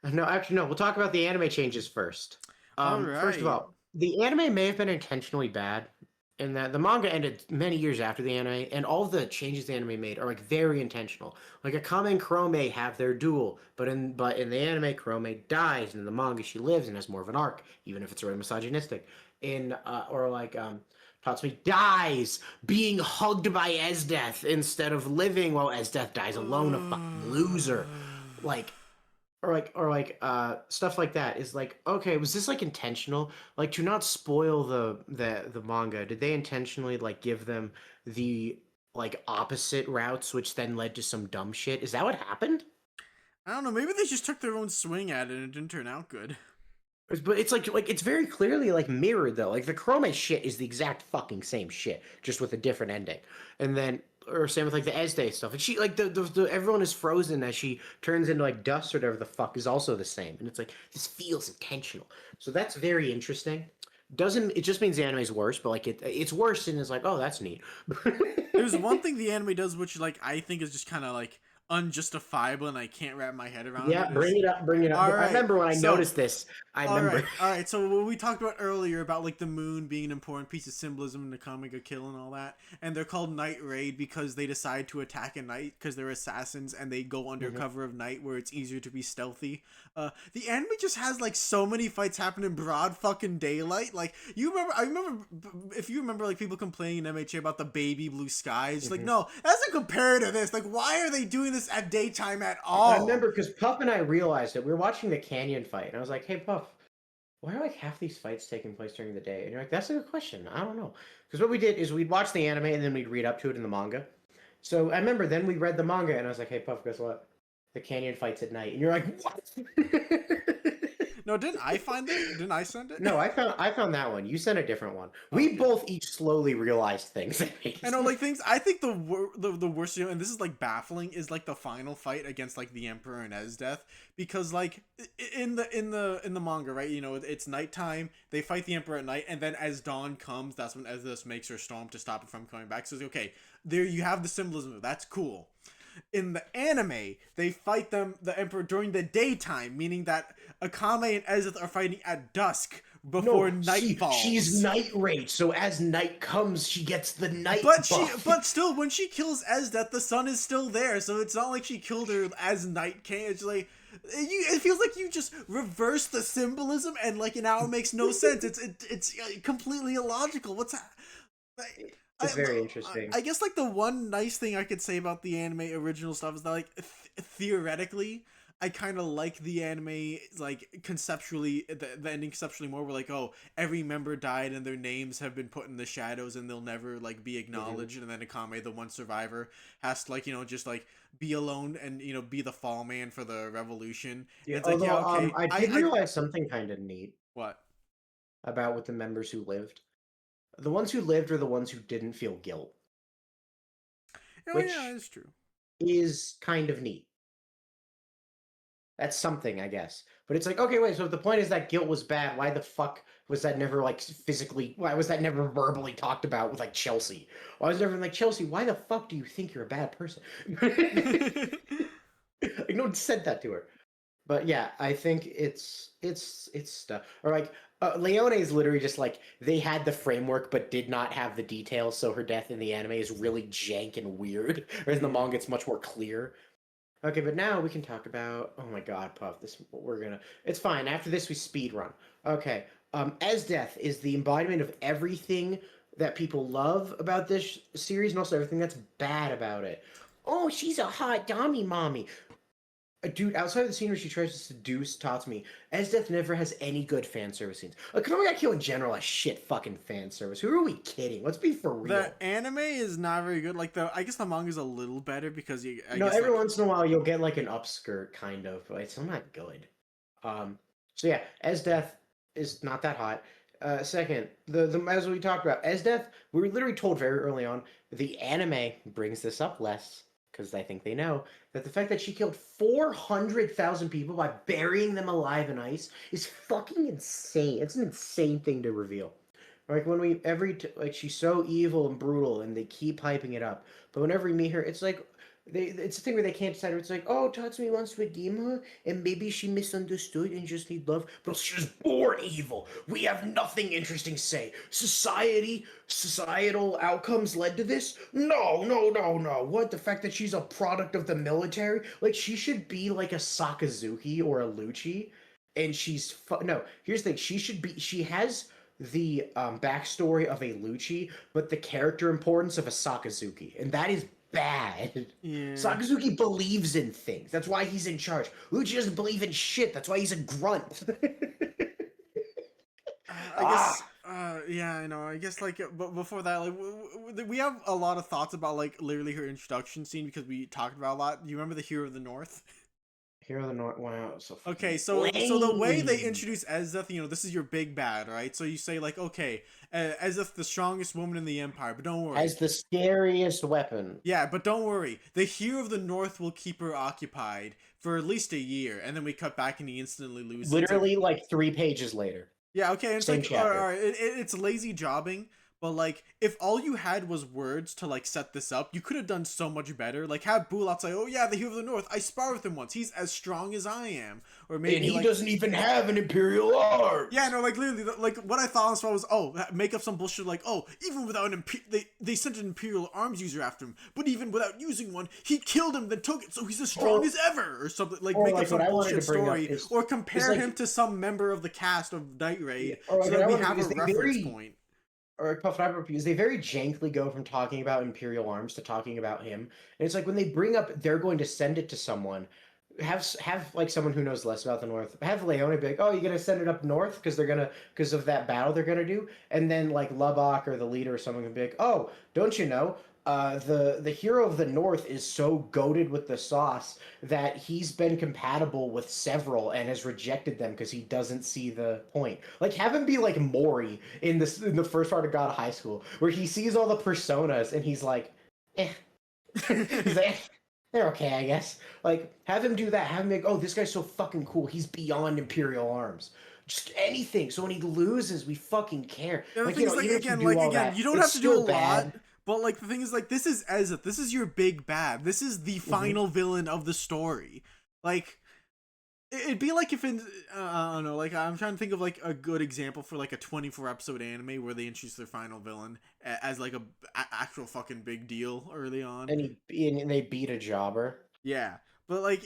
No, actually, no. We'll talk about the anime changes first. First of all, the anime may have been intentionally bad, in that the manga ended many years after the anime, and all the changes the anime made are like very intentional. Like Akame and Kurome have their duel, but in the anime, Kurome dies, and in the manga, she lives and has more of an arc, even if it's really misogynistic. Tatsumi dies being hugged by Esdeth instead of living while Esdeth dies alone, a fucking loser. Stuff like that is like, okay, was this like intentional? Like, to not spoil the manga, did they intentionally like give them the like opposite routes, which then led to some dumb shit? Is that what happened? I don't know. Maybe they just took their own swing at it and it didn't turn out good. But it's like it's very clearly like mirrored though. Like the Kurome shit is the exact fucking same shit, just with a different ending. And then, or same with like the Esdeth stuff. And she like the everyone is frozen as she turns into like dust or whatever the fuck is also the same. And it's like this feels intentional. So that's very interesting. It just means the anime's worse, but like it's worse and it's like, oh, that's neat. There's one thing the anime does which like I think is just kind of like unjustifiable and I can't wrap my head around it. Yeah, bring it up. All I right, remember when I noticed this, I remember. All right. So what we talked about earlier about like the moon being an important piece of symbolism in the comic of kill and all that, and they're called Night Raid because they decide to attack at night because they're assassins and they go under cover of night where it's easier to be stealthy. The anime just has like so many fights happen in broad fucking daylight. Like I remember if you remember like people complaining in MHA about the baby blue skies. Like no, that's a compare to this. Like why are they doing this at daytime at all? I remember because Puff and I realized it. We were watching the Canyon fight, and I was like, "Hey, Puff, why are like half these fights taking place during the day?" And you're like, "That's a good question. I don't know." Because what we did is we'd watch the anime and then we'd read up to it in the manga. So I remember then we read the manga, and I was like, "Hey, Puff, guess what? The Canyon fights at night." And you're like, "What?" No, didn't I find it? Didn't I send it? No, I found that one. You sent a different one. We both each slowly realized things. I know, like things. I think the worst, and this is like baffling, is like the final fight against like the Emperor and Esdeth, because like in the manga, right? You know, it's nighttime. They fight the Emperor at night, and then as dawn comes, that's when Esdeth makes her storm to stop it from coming back. So okay, there you have the symbolism. That's cool. In the anime, they fight the Emperor during the daytime, meaning that Akame and Esdeth are fighting at dusk before night falls. She's night rage, so as night comes, she gets the night buff. But still, when she kills Esdeth, the sun is still there, so it's not like she killed her as night came. It's like it feels like you just reverse the symbolism, and like now it makes no sense. It's completely illogical. What's that? It's very interesting. I guess like the one nice thing I could say about the anime original stuff is that like theoretically I kind of like the anime like conceptually the ending conceptually more. We're like, oh, every member died and their names have been put in the shadows and they'll never like be acknowledged. And then Akame, the one survivor, has to like just like be alone and be the fall man for the revolution. Yeah, it's although, like okay, I did realize something kind of neat. What? About with the members who lived. The ones who lived are the ones who didn't feel guilt. Oh, yeah, that's true. Is kind of neat. That's something, I guess. But it's like, okay, wait, so if the point is that guilt was bad, why the fuck was that never, like, why was that never verbally talked about with, like, Chelsea? Why was it never like, Chelsea, why the fuck do you think you're a bad person? Like, no one said that to her. But yeah, I think it's stuff. Or like, Leone is literally just like, they had the framework but did not have the details, so her death in the anime is really jank and weird. Whereas in the manga, it's much more clear. Okay, but now we can talk about... Oh my god, Puff, it's fine. After this, we speed run. Okay, Esdeth is the embodiment of everything that people love about this series, and also everything that's bad about it. Oh, she's a hot dummy mommy. Dude, outside of the scene where she tries to seduce Tatsumi, Esdeth never has any good fan service scenes. Kurome got Kill in general has shit fucking fan service. Who are we kidding? Let's be for real. The anime is not very good. Like I guess the manga's a little better because every once in a while you'll get like an upskirt kind of, but it's still not good. So yeah, Esdeth is not that hot. Second, the as we talked about, Esdeth, we were literally told very early on, the anime brings this up less. Because I think they know that the fact that she killed 400,000 people by burying them alive in ice is fucking insane. It's an insane thing to reveal. Like when she's so evil and brutal, and they keep hyping it up. But whenever we meet her, it's like it's a thing where they can't decide. It's like, oh, Tatsumi wants to redeem her, and maybe she misunderstood and just need love. But she was born evil. We have nothing interesting to say. Societal outcomes led to this? No. What? The fact that she's a product of the military? Like, she should be like a Sakazuki or a Lucci, and she's no. Here's the thing. She has the backstory of a Lucci, but the character importance of a Sakazuki, and that is bad. Yeah. Sakazuki believes in things. That's why he's in charge. Lucci doesn't believe in shit. That's why he's a grunt. I guess. Yeah, I know. I guess like, but before that, like, we have a lot of thoughts about like literally her introduction scene because we talked about a lot. Do you remember the Hero of the North? Hero of the North. Wow. So okay, so the way they introduce Esdeth, this is your big bad, right? So you say like, okay, Esdeth, the strongest woman in the Empire, but don't worry. As the scariest weapon. Yeah, but don't worry. The Hero of the North will keep her occupied for at least a year, and then we cut back and he instantly loses. Literally, like 3 pages later. Yeah, okay, and it's Same like, chapter. all right, it's lazy jobbing, But like, if all you had was words to like set this up, you could have done so much better. Like, have Bulat say, "Oh yeah, the hero of the North. I sparred with him once. He's as strong as I am." Or And maybe he like, doesn't even have an Imperial yeah, arms. no, like literally, like what I thought was, oh, make up some bullshit like, oh, even without they sent an Imperial arms user after him, but even without using one, he killed him, then took it, so he's as strong Or as ever, or something. Like or make up like what some I wanted bullshit to bring up story, or is compare him like to some member of the cast of Night yeah, Raid, or so like what that I we wanted to have a because they reference very point. or Puff and I is they very jankly go from talking about Imperial arms to talking about him. And it's like when they bring up they're going to send it to someone, have like someone who knows less about the North. Have Leone be like, "Oh, you're gonna send it up north because they're gonna because of that battle they're gonna do," and then like Lubbock or the leader or someone can be like, "Oh, don't you know? The hero of the North is so goaded with the sauce that he's been compatible with several and has rejected them because he doesn't see the point." Like have him be like Mori in the first part of God of High School, where he sees all the personas and he's like, eh. He's like, they're okay, I guess. Like, have him do that. Have him like, oh, this guy's so fucking cool. He's beyond Imperial arms. Just anything. So when he loses, we fucking care. And the Like, thing is, even if you do like all again, that, you don't it's have to do a still lot. bad. But like the thing is, like this is Esdeth. This is your big bad. This is the Hmm. final villain of the story. Like it'd be like if in I don't know, like I'm trying to think of like a good example for like a 24 episode anime where they introduce their final villain as like actual fucking big deal early on. And they beat a jobber. Yeah, but like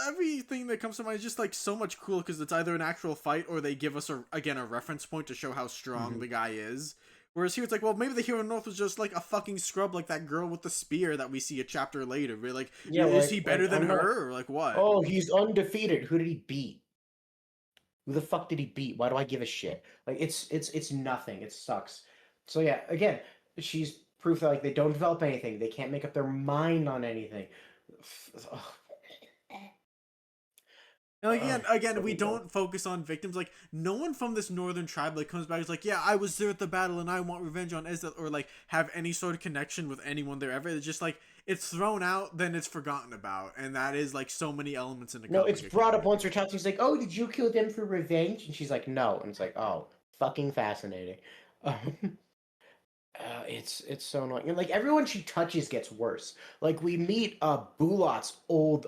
everything that comes to mind is just like so much cool because it's either an actual fight or they give us a reference point to show how strong Hmm. the guy is. Whereas here it's like, well, maybe the hero north was just like a fucking scrub, like that girl with the spear that we see a chapter later. We're like, Yeah, is he better like than I'm not. her or like what? Oh, he's undefeated. Who did he beat? Who the fuck did he beat? Why do I give a shit? Like it's nothing. It sucks. So yeah, again, she's proof that like they don't develop anything. They can't make up their mind on anything. Ugh, And again, so we ego. don't focus on victims. Like no one from this northern tribe like comes back. Is like, yeah, I was there at the battle and I want revenge on Esdeth, or like have any sort of connection with anyone there ever. It's just like it's thrown out, then it's forgotten about, and that is like so many elements in a No, comic it's it can brought up be. once or twice. He's like, "Oh, did you kill them for revenge?" And she's like, "No." And it's like, "Oh, fucking fascinating." Um, it's so annoying. And like everyone she touches gets worse. Like we meet Bulat's old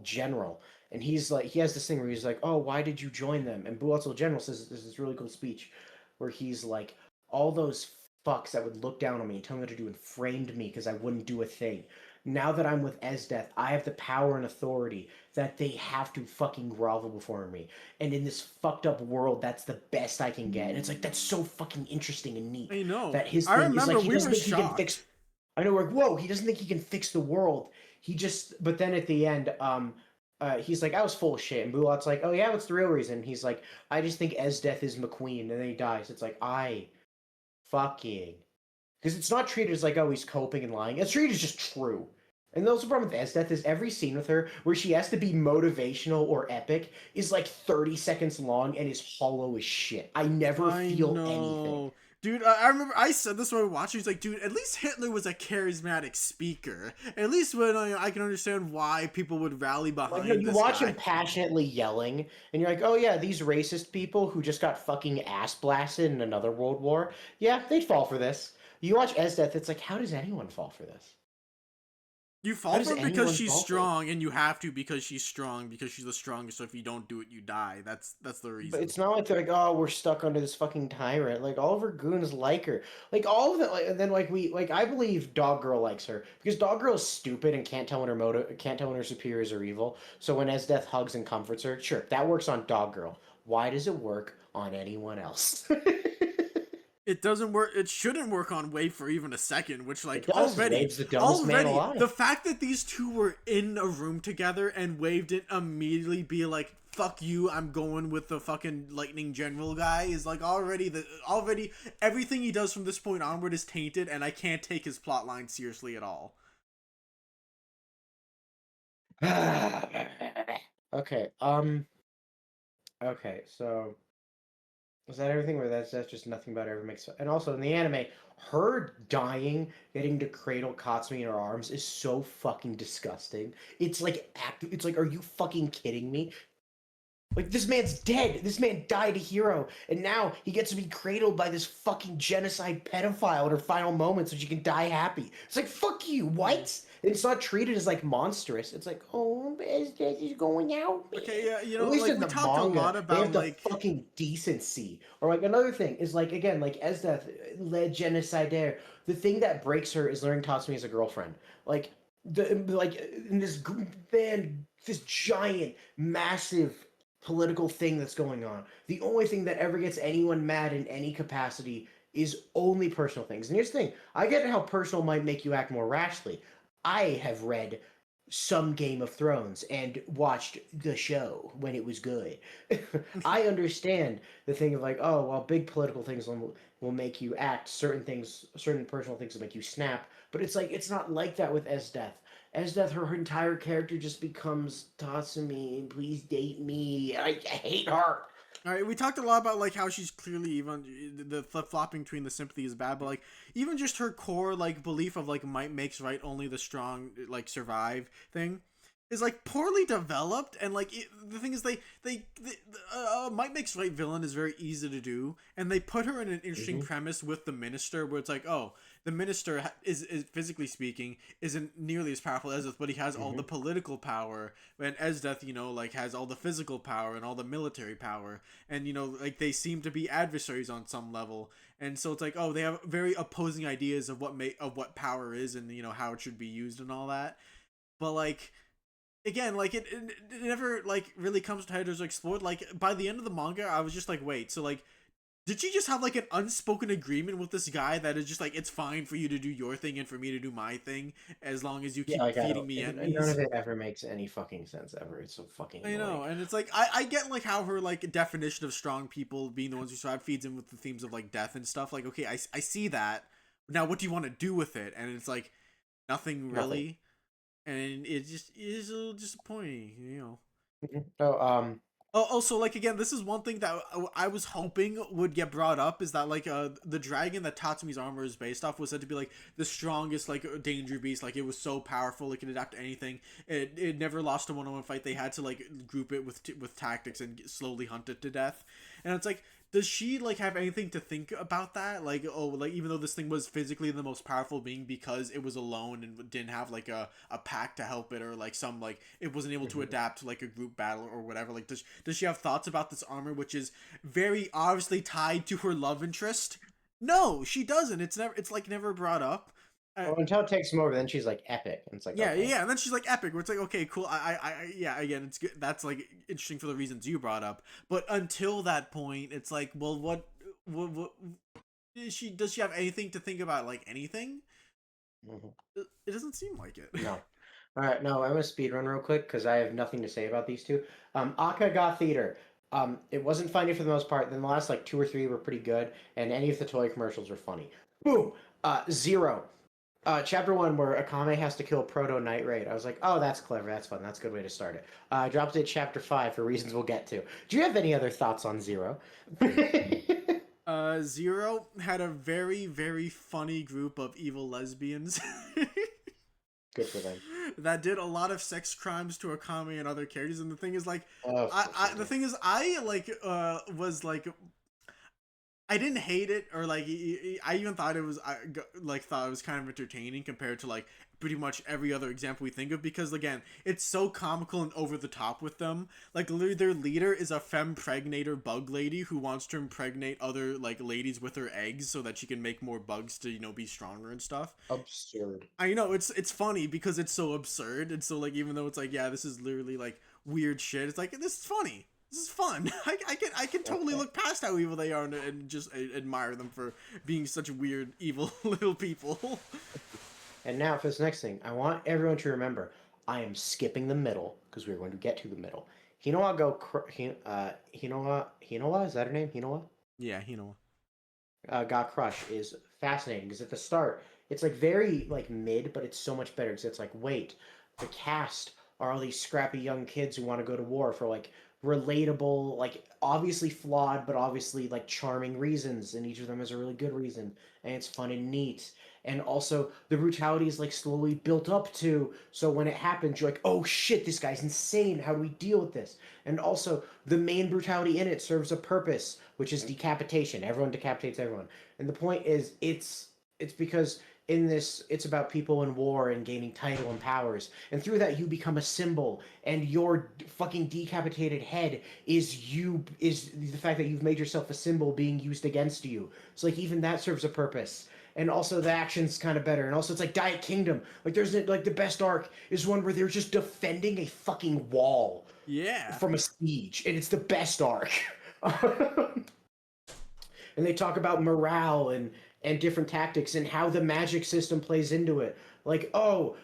general, and he's like he has this thing where he's like, "Oh, why did you join them?" And Bulat's old general says this really cool speech where he's like, "All those fucks that would look down on me and tell me what to do and framed me because I wouldn't do a thing. Now that I'm with Esdeth, I have the power and authority that they have to fucking grovel before me. And in this fucked up world, that's the best I can get." And it's like that's so fucking interesting and neat I know. that his I thing is like remember he we doesn't were think he can shocked. fix. I know, like whoa, he doesn't think he can fix the world. He just, but then at the end, he's like, I was full of shit, and Bulat's like, oh yeah, what's the real reason? He's like, I just think Esdeth is McQueen, and then he dies. It's like I fucking because it's not treated as like oh he's coping and lying. It's treated as just true. And the also problem with Esdeth is every scene with her where she has to be motivational or epic is like 30 seconds long and is hollow as shit. I never I feel anything. know. Dude, I remember I said this when we were watching. He's like, dude, at least Hitler was a charismatic speaker. At least when I can understand why people would rally Like, no, behind you this watch him guy. passionately yelling, and you're like, oh yeah, these racist people who just got fucking ass blasted in another world war, yeah, they'd fall for this. You watch Esdeth, it's like, how does anyone fall for this? You How fall does for it because anyone she's fall for this? strong, and you have to because she's strong because she's the strongest. So if you don't do it, you die. That's the But reason. it's not like they're like, oh, we're stuck under this fucking tyrant. Like all of her goons like her. Like all of it. Like, and then like we like I believe Dog Girl likes her because Dog Girl is stupid and can't tell when her superiors are evil. So when Esdeath hugs and comforts her, sure, that works on Dog Girl. Why does it work on anyone else? It doesn't work. It shouldn't work on Wave for even a second. Which It like does, because Wade's the dumbest man the alive. fact that these two were in a room together and Wave didn't immediately be like, "Fuck you, I'm going with the fucking Lightning General guy," is like already everything he does from this point onward is tainted, and I can't take his plot line seriously at all. Okay, okay, so is that everything, or that's just nothing about ever makes? And also in the anime, her dying, getting to cradle Katsumi in her arms is so fucking disgusting. It's like are you fucking kidding me? Like, this man's dead. This man died a hero, and now he gets to be cradled by this fucking genocide pedophile at her final moments so she can die happy. It's like, fuck you, Mm. what? It's not treated as, like, monstrous. It's like, oh, Esdeth is going out, Okay, man. yeah, At least like in we the talked a manga, lot they about have the like fucking decency. Or, like, another thing is, like, again, like, Esdeth, le genocidaire. The thing that breaks her is learning Tatsumi as a girlfriend. Like, in this, man, this giant, massive political thing that's going on. The only thing that ever gets anyone mad in any capacity is only personal things. And here's the thing, I get how personal might make you act more rashly. I have read some Game of Thrones and watched the show when it was good. I understand the thing of like, oh, well, big political things will make you act certain things, certain personal things will make you snap. But it's like, it's not like that with Esdeth. Esdeth, her entire character just becomes Tatsumi, please date me. I hate her. all right, we talked a lot about like how she's clearly even the flip flopping between the sympathy is bad, but like even just her core like belief of like might makes right, only the strong like survive thing is like poorly developed, and like the thing is they might makes right villain is very easy to do, and they put her in an interesting Mm-hmm. premise with the minister where it's like, oh, the minister is physically speaking isn't nearly as powerful as Esdeth, but he has all Mm-hmm. the political power, and Esdeth, like has all the physical power and all the military power, and like they seem to be adversaries on some level, and so it's like, oh, they have very opposing ideas of what power is, and how it should be used and all that, but like again, like it never like really comes to head or is explored. Like by the end of the manga, I was just like, wait, so like did she just have like an unspoken agreement with this guy that is just like, it's fine for you to do your thing and for me to do my thing as long as you Yeah, keep like I feeding don't. me None enemies? of it ever makes any fucking sense ever. It's so fucking I annoying. know, and it's like I get like how her like definition of strong people being the ones who survive feeds in with the themes of like death and stuff. Like, okay, I see that. Now, what do you want to do with it? And it's like nothing Nothing. really, and it just is a little disappointing. Mhm. Oh. Oh, also, like again, this is one thing that I was hoping would get brought up is that like the dragon that Tatsumi's armor is based off was said to be like the strongest like danger beast. Like it was so powerful, it could adapt to anything. It never lost a 1-on-1 fight. They had to like group it with tactics and slowly hunt it to death. And it's like, does she like have anything to think about that? Like, oh, like even though this thing was physically the most powerful being because it was alone and didn't have like a pack to help it, or like some like it wasn't able to Mhm. adapt to like a group battle or whatever. Like, does she have thoughts about this armor, which is very obviously tied to her love interest? No, she doesn't. It's like never brought up. Well, until it takes him over, then she's like epic, and it's like Yeah, okay. yeah, and then she's like epic, where it's like, okay, cool. Yeah, again, it's good. That's like interesting for the reasons you brought up. But until that point, it's like, well, what does she have anything to think about? Like anything? Mhm. It doesn't seem like it. No. All right, no, I'm gonna speed run real quick because I have nothing to say about these two. Aka got theater. It wasn't funny for the most part. Then the last like two or three were pretty good, and any of the toy commercials were funny. Boom. Zero. Chapter one where Akame has to kill Proto Night Raid. I was like, oh, that's clever. That's fun. That's a good way to start it. I dropped it at chapter five for reasons we'll get to. Do you have any other thoughts on Zero? Zero had a very, very funny group of evil lesbians Good for them. that did a lot of sex crimes to Akame and other characters. And the thing is, like, Of course they the do. thing is, I like was like I didn't hate it, or like I even thought it was like thought it was kind of entertaining compared to like pretty much every other example we think of, because again it's so comical and over the top with them. Like literally their leader is a femme pregnator bug lady who wants to impregnate other like ladies with her eggs so that she can make more bugs to be stronger and stuff. Absurd. I know it's funny because it's so absurd, and so like even though it's like, yeah, this is literally like weird shit, it's like, this is funny. This is fun. I can totally Okay. look past how evil they are and just admire them for being such weird, evil little people. And now for this next thing, I want everyone to remember I am skipping the middle because we're going to get to the middle. Hinowa Hinowa, is that her name? Hinowa? Yeah, Got Crush is fascinating because at the start it's like very like mid, but it's so much better because it's like, wait, the cast are all these scrappy young kids who want to go to war for like relatable, like obviously flawed, but obviously like charming reasons, and each of them has a really good reason, and it's fun and neat. And also the brutality is like slowly built up to, so when it happens you're like, oh shit, this guy's insane, how do we deal with this? And also the main brutality in it serves a purpose, which is decapitation. Everyone decapitates everyone. And the point is, it's because in this it's about people in war and gaining title and powers, and through that you become a symbol, and your fucking decapitated head is the fact that you've made yourself a symbol being used against you. So like even that serves a purpose. And also the action's kind of better, and also it's like Diet Kingdom. Like there's like the best arc is one where they're just defending a fucking wall Yeah. from a siege, and it's the best arc. And they talk about morale and different tactics and how the magic system plays into it. Like, oh,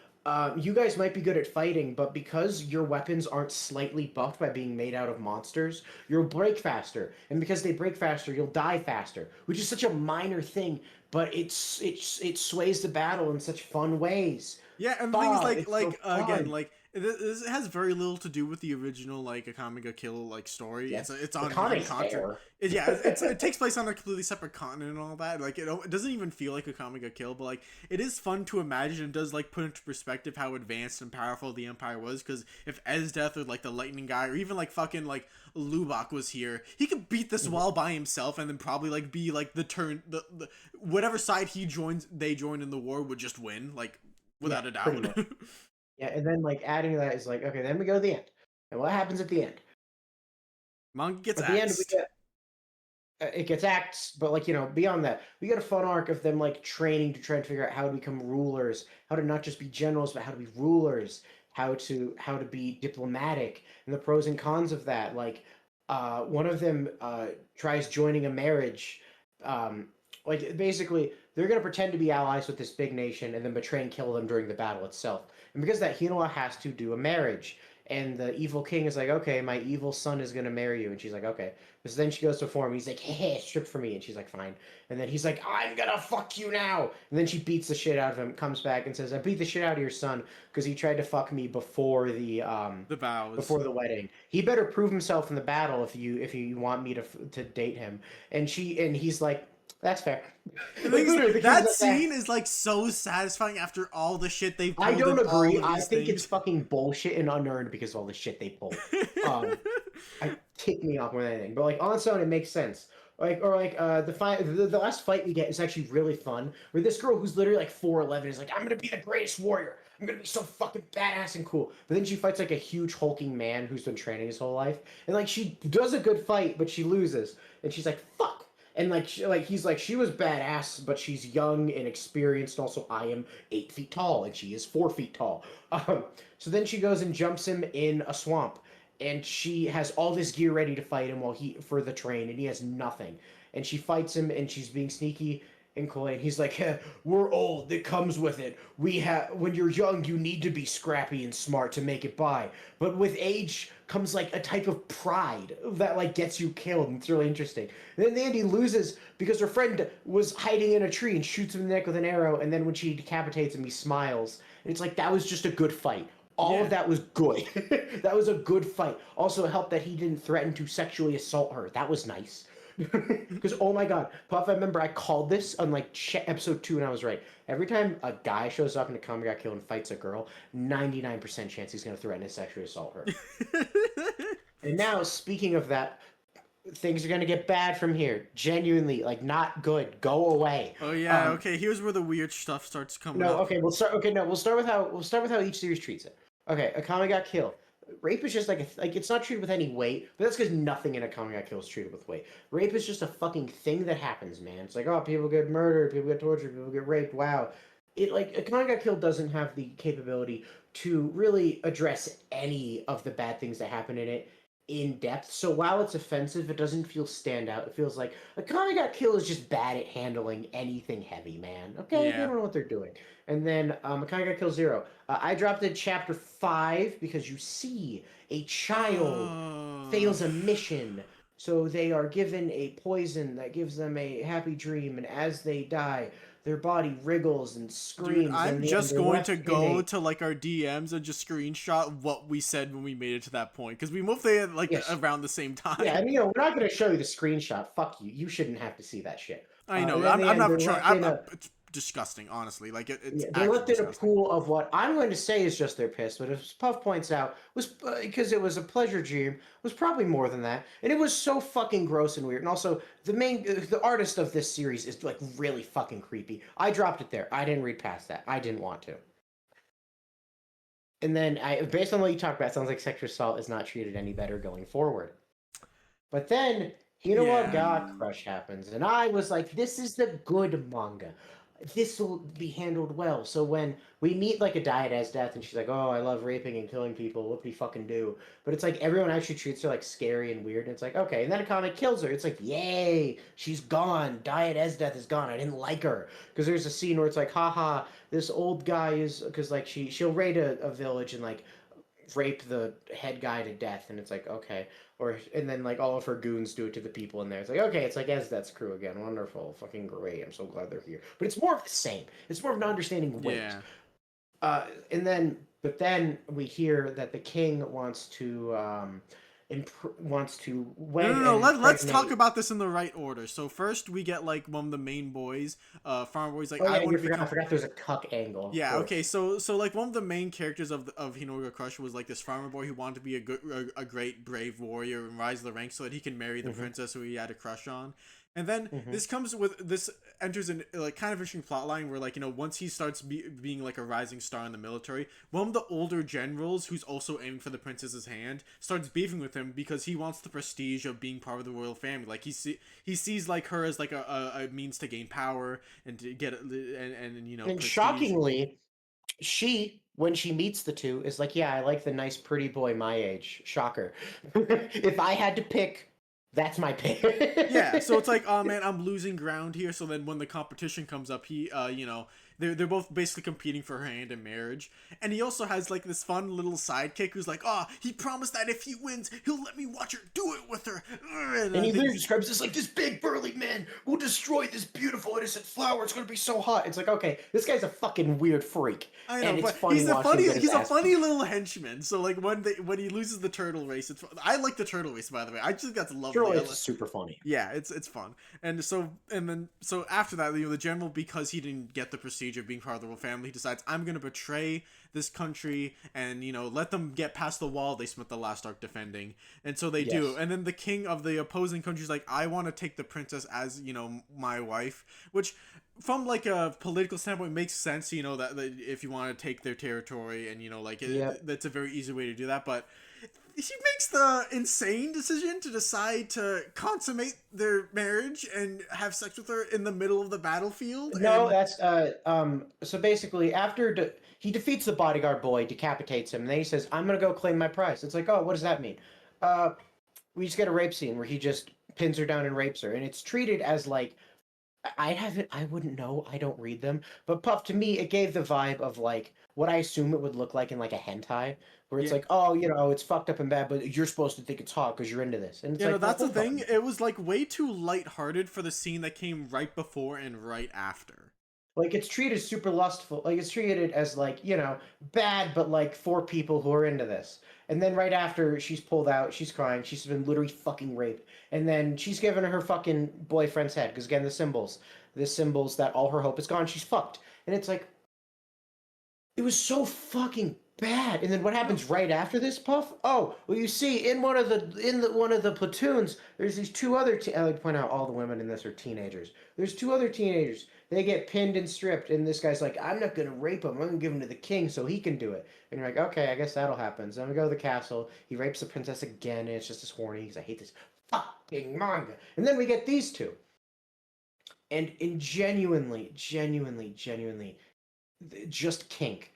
you guys might be good at fighting, but because your weapons aren't slightly buffed by being made out of monsters, you'll break faster. And because they break faster, you'll die faster, which is such a minor thing, but it sways the battle in such fun ways. Yeah, and the thing is, It's so again, fun. like this has very little to do with the original like Akame ga Kill like story. Yes, It's the on a different comic's continent. fair. It takes place on a completely separate continent and all that. Like it doesn't even feel like Akame ga Kill, but like it is fun to imagine. And does like put into perspective how advanced and powerful the Empire was. Because if Esdeth or like the Lightning guy or even like fucking like Lubak was here, he could beat this wall by himself and then probably like be like the whatever side they join in the war would just win. Like without a Pretty doubt. much. Yeah, and then like adding to that is like, okay, then we go to the end. And what happens at the end? Manga gets At the end, we axed. get it gets axed, but like beyond that, we get a fun arc of them like training to try and figure out how to become rulers, how to not just be generals, but how to be rulers, how to be diplomatic, and the pros and cons of that. Like, one of them tries joining a marriage. Like basically, they're gonna pretend to be allies with this big nation and then betray and kill them during the battle itself. And because of that, Hinoa has to do a marriage. And the evil king is like, okay, my evil son is gonna marry you, and she's like, okay. So then she goes to form. He's like, hey, strip for me, and she's like, fine. And then he's like, I'm gonna fuck you now. And then she beats the shit out of him. Comes back and says, I beat the shit out of your son because he tried to fuck me The vows. before the wedding. He better prove himself in the battle if you want me to date him. And he's like, that's fair. The Like thing is, literally, the kid's that like that. scene is like so satisfying after all the shit they've I pulled don't and all agree. of I these think it's things. fucking bullshit and unearned because of all the shit they pulled. Um, I tick me off more than anything. But like on its own, it makes sense. Like or like the fight, the last fight we get is actually really fun. Where this girl who's literally like 4'11" is like, I'm gonna be the greatest warrior. I'm gonna be so fucking badass and cool. But then she fights like a huge hulking man who's been training his whole life, and like she does a good fight, but she loses, and she's like, fuck. And he's like, she was badass, but she's young and experienced. Also, I am 8 feet tall, and she is 4 feet tall. So then she goes and jumps him in a swamp, and she has all this gear ready to fight him for the train, and he has nothing. And she fights him, and she's being sneaky and coy. And he's like, "We're old. It comes with it. When you're young, you need to be scrappy and smart to make it by. But with age comes like a type of pride that like gets you killed, and it's really interesting." And then Andy loses because her friend was hiding in a tree and shoots him in the neck with an arrow. And then when she decapitates him, he smiles, and it's like that was just a good fight. All Yeah. of that was good. That was a good fight. Also, it helped that he didn't threaten to sexually assault her. That was nice. Because oh my god, Puff! I remember I called this on like episode 2, and I was right. Every time a guy shows up in a comic got killed and fights a girl, 99% chance he's gonna threaten to sexually assault her. And now, speaking of that, things are gonna get bad from here. Genuinely, like not good. Go away. Oh yeah, okay, here's where the weird stuff starts coming No, up. okay, we'll start. Okay, no, we'll start with how each series treats it. Okay, Akame got killed. Rape is just like it's not treated with any weight, but that's because nothing in Akame got killed is treated with weight. Rape is just a fucking thing that happens, man. It's like, oh, people get murdered, people get tortured, people get raped. Wow, it like Akame got killed doesn't have the capability to really address any of the bad things that happen in it in depth. So while it's offensive, it doesn't feel standout. It feels like Akame got killed is just bad at handling anything heavy, man. Okay, they Yeah. don't know what they're doing. And then Akame got killed 0. I dropped at chapter 5 because you see a child fails a mission. So they are given a poison that gives them a happy dream, and as they die, their body wriggles and Dude, screams. I'm and just they're going left to in go a to like our DMs and just screenshot what we said when we made it to that point because we moved there like yes. around the same time. Yeah, I mean, we're not going to show you the screenshot. Fuck you. You shouldn't have to see that shit. I know. And then I'm they're not trying. left in a disgusting. Honestly, like it's Yeah, they actually left in a disgusting. pool of what I'm going to say is just their piss, but as Puff points out, was because it was a pleasure dream, was probably more than that, and it was so fucking gross and weird. And also, the artist of this series is like really fucking creepy. I dropped it there. I didn't read past that. I didn't want to. And then, based on what you talked about, it sounds like sexual assault is not treated any better going forward. But then, Yeah. God Crush happens, and I was like, this is the good manga. This will be handled well. So when we meet like a diet as death, and she's like, "Oh, I love raping and killing people. What do we fucking do?" But it's like everyone actually treats her like scary and weird. And it's like, okay. And then Akame kills her. It's like, yay, she's gone. Diet as death is gone. I didn't like her because there's a scene where it's like, haha, this old guy is because like she'll raid a village and like rape the head guy to death, and it's like, okay. Or and then like all of her goons do it to the people in there. It's like, okay, it's like Esdeth's crew again. Wonderful, fucking great. I'm so glad they're here. But it's more of the same. It's more of an understanding weight. Yeah. But then we hear that the king wants to No, wed no, no. and Let's talk impregnate. about this in the right order. So first, we get like one of the main boys, farmer boys, like Oh I yeah, want you to forgot. I become. forgot there's a cuck angle. Of Yeah. Okay. course. So like one of the main characters of Hinoga Crush was like this farmer boy who wanted to be a great brave warrior and rise the ranks so that he can marry the Mm-hmm. princess who he had a crush on. And then Mm-hmm. this enters in like kind of interesting plot line where like once he starts being like a rising star in the military, one of the older generals who's also aiming for the princess's hand starts beefing with him because he wants the prestige of being part of the royal family. Like he sees like her as like a means to gain power and to get and And prestige. shockingly, she, when she meets the two, is like, yeah, I like the nice, pretty boy my age. Shocker. If I had to pick, that's my Yeah, so it's pick. like, oh man, I'm losing ground here. So then when the competition comes up, they're both basically competing for her hand in marriage, and he also has like this fun little sidekick who's like, oh, he promised that if he wins, he'll let me watch her do it with her. And And I he think, literally describes this like this big burly man will destroy this beautiful innocent flower. It's gonna be so hot. It's like, okay, this guy's a fucking weird freak, I know, and it's but funny watching him get his he's a ass funny beat. little henchman. So like when he loses the turtle race, I like the turtle race, by the way. I just think that's Sure, lovely. it's super funny. Yeah, it's fun. And so after that, the general, because he didn't get the prestige of being part of the royal family, he decides, I'm gonna betray this country and let them get past the wall they spent the last arc defending. And so they do. Yes. And then the king of the opposing country's like, I want to take the princess as my wife, which from like a political standpoint makes sense. That if you want to take their territory and Yep. that's a very easy way to do that, but he makes the insane decision to decide to consummate their marriage and have sex with her in the middle of the battlefield. No, And that's so basically he defeats the bodyguard boy, decapitates him, and then he says, "I'm gonna go claim my prize." It's like, oh, what does that mean? Uh, we just get a rape scene where he just pins her down and rapes her, and it's treated as like I wouldn't know. I don't read them. But Puff, to me, it gave the vibe of like what I assume it would look like in like a hentai, where it's yeah, like, oh, it's fucked up and bad, but you're supposed to think it's hot because you're into this. And it's like, well, that's the hold thing. on. It was like way too lighthearted for the scene that came right before and right after. Like it's treated super lustful. Like it's treated as like, bad, but like for people who are into this. And then right after she's pulled out, she's crying. She's been literally fucking raped. And then she's given her fucking boyfriend's head. Because again, the symbols that all her hope is gone. She's fucked. And it's like, it was so fucking bad. And then what No. happens right after this, Puff? Oh, well, you see, in one of the platoons, there's these two other. I like to point out all the women in this are teenagers. There's two other teenagers. They get pinned and stripped, and this guy's like, "I'm not gonna rape him. I'm gonna give him to the king so he can do it." And you're like, "Okay, I guess that'll happen." So we go to the castle. He rapes the princess again, and it's just as horny. He's like, "I hate this fucking manga." And then we get these two, and genuinely, genuinely, genuinely, just kink.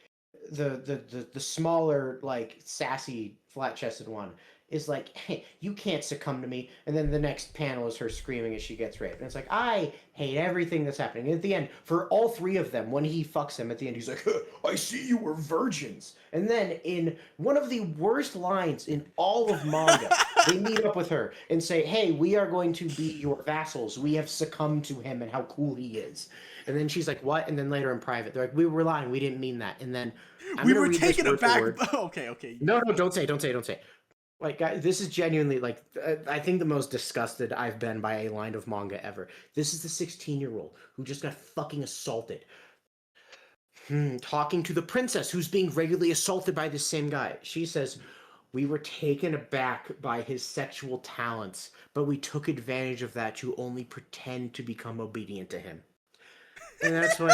The smaller, like sassy, flat chested one is like, hey, you can't succumb to me. And then the next panel is her screaming as she gets raped. And it's like, I hate everything that's happening. And at the end, for all three of them, when he fucks him at the end, he's like, I see you were virgins. And then in one of the worst lines in all of manga, they meet up with her and say, hey, we are going to be your vassals. We have succumbed to him and how cool he is. And then she's like, what? And then later in private, they're like, we were lying. We didn't mean that. And then I'm We going to were read this taken word for aback. word. Okay, okay. No, no, don't say. Like, guys, this is genuinely like I think the most disgusted I've been by a line of manga ever. This is the 16-year-old who just got fucking assaulted. Talking to the princess who's being regularly assaulted by this same guy. She says, "We were taken aback by his sexual talents, but we took advantage of that to only pretend to become obedient to him." And that's when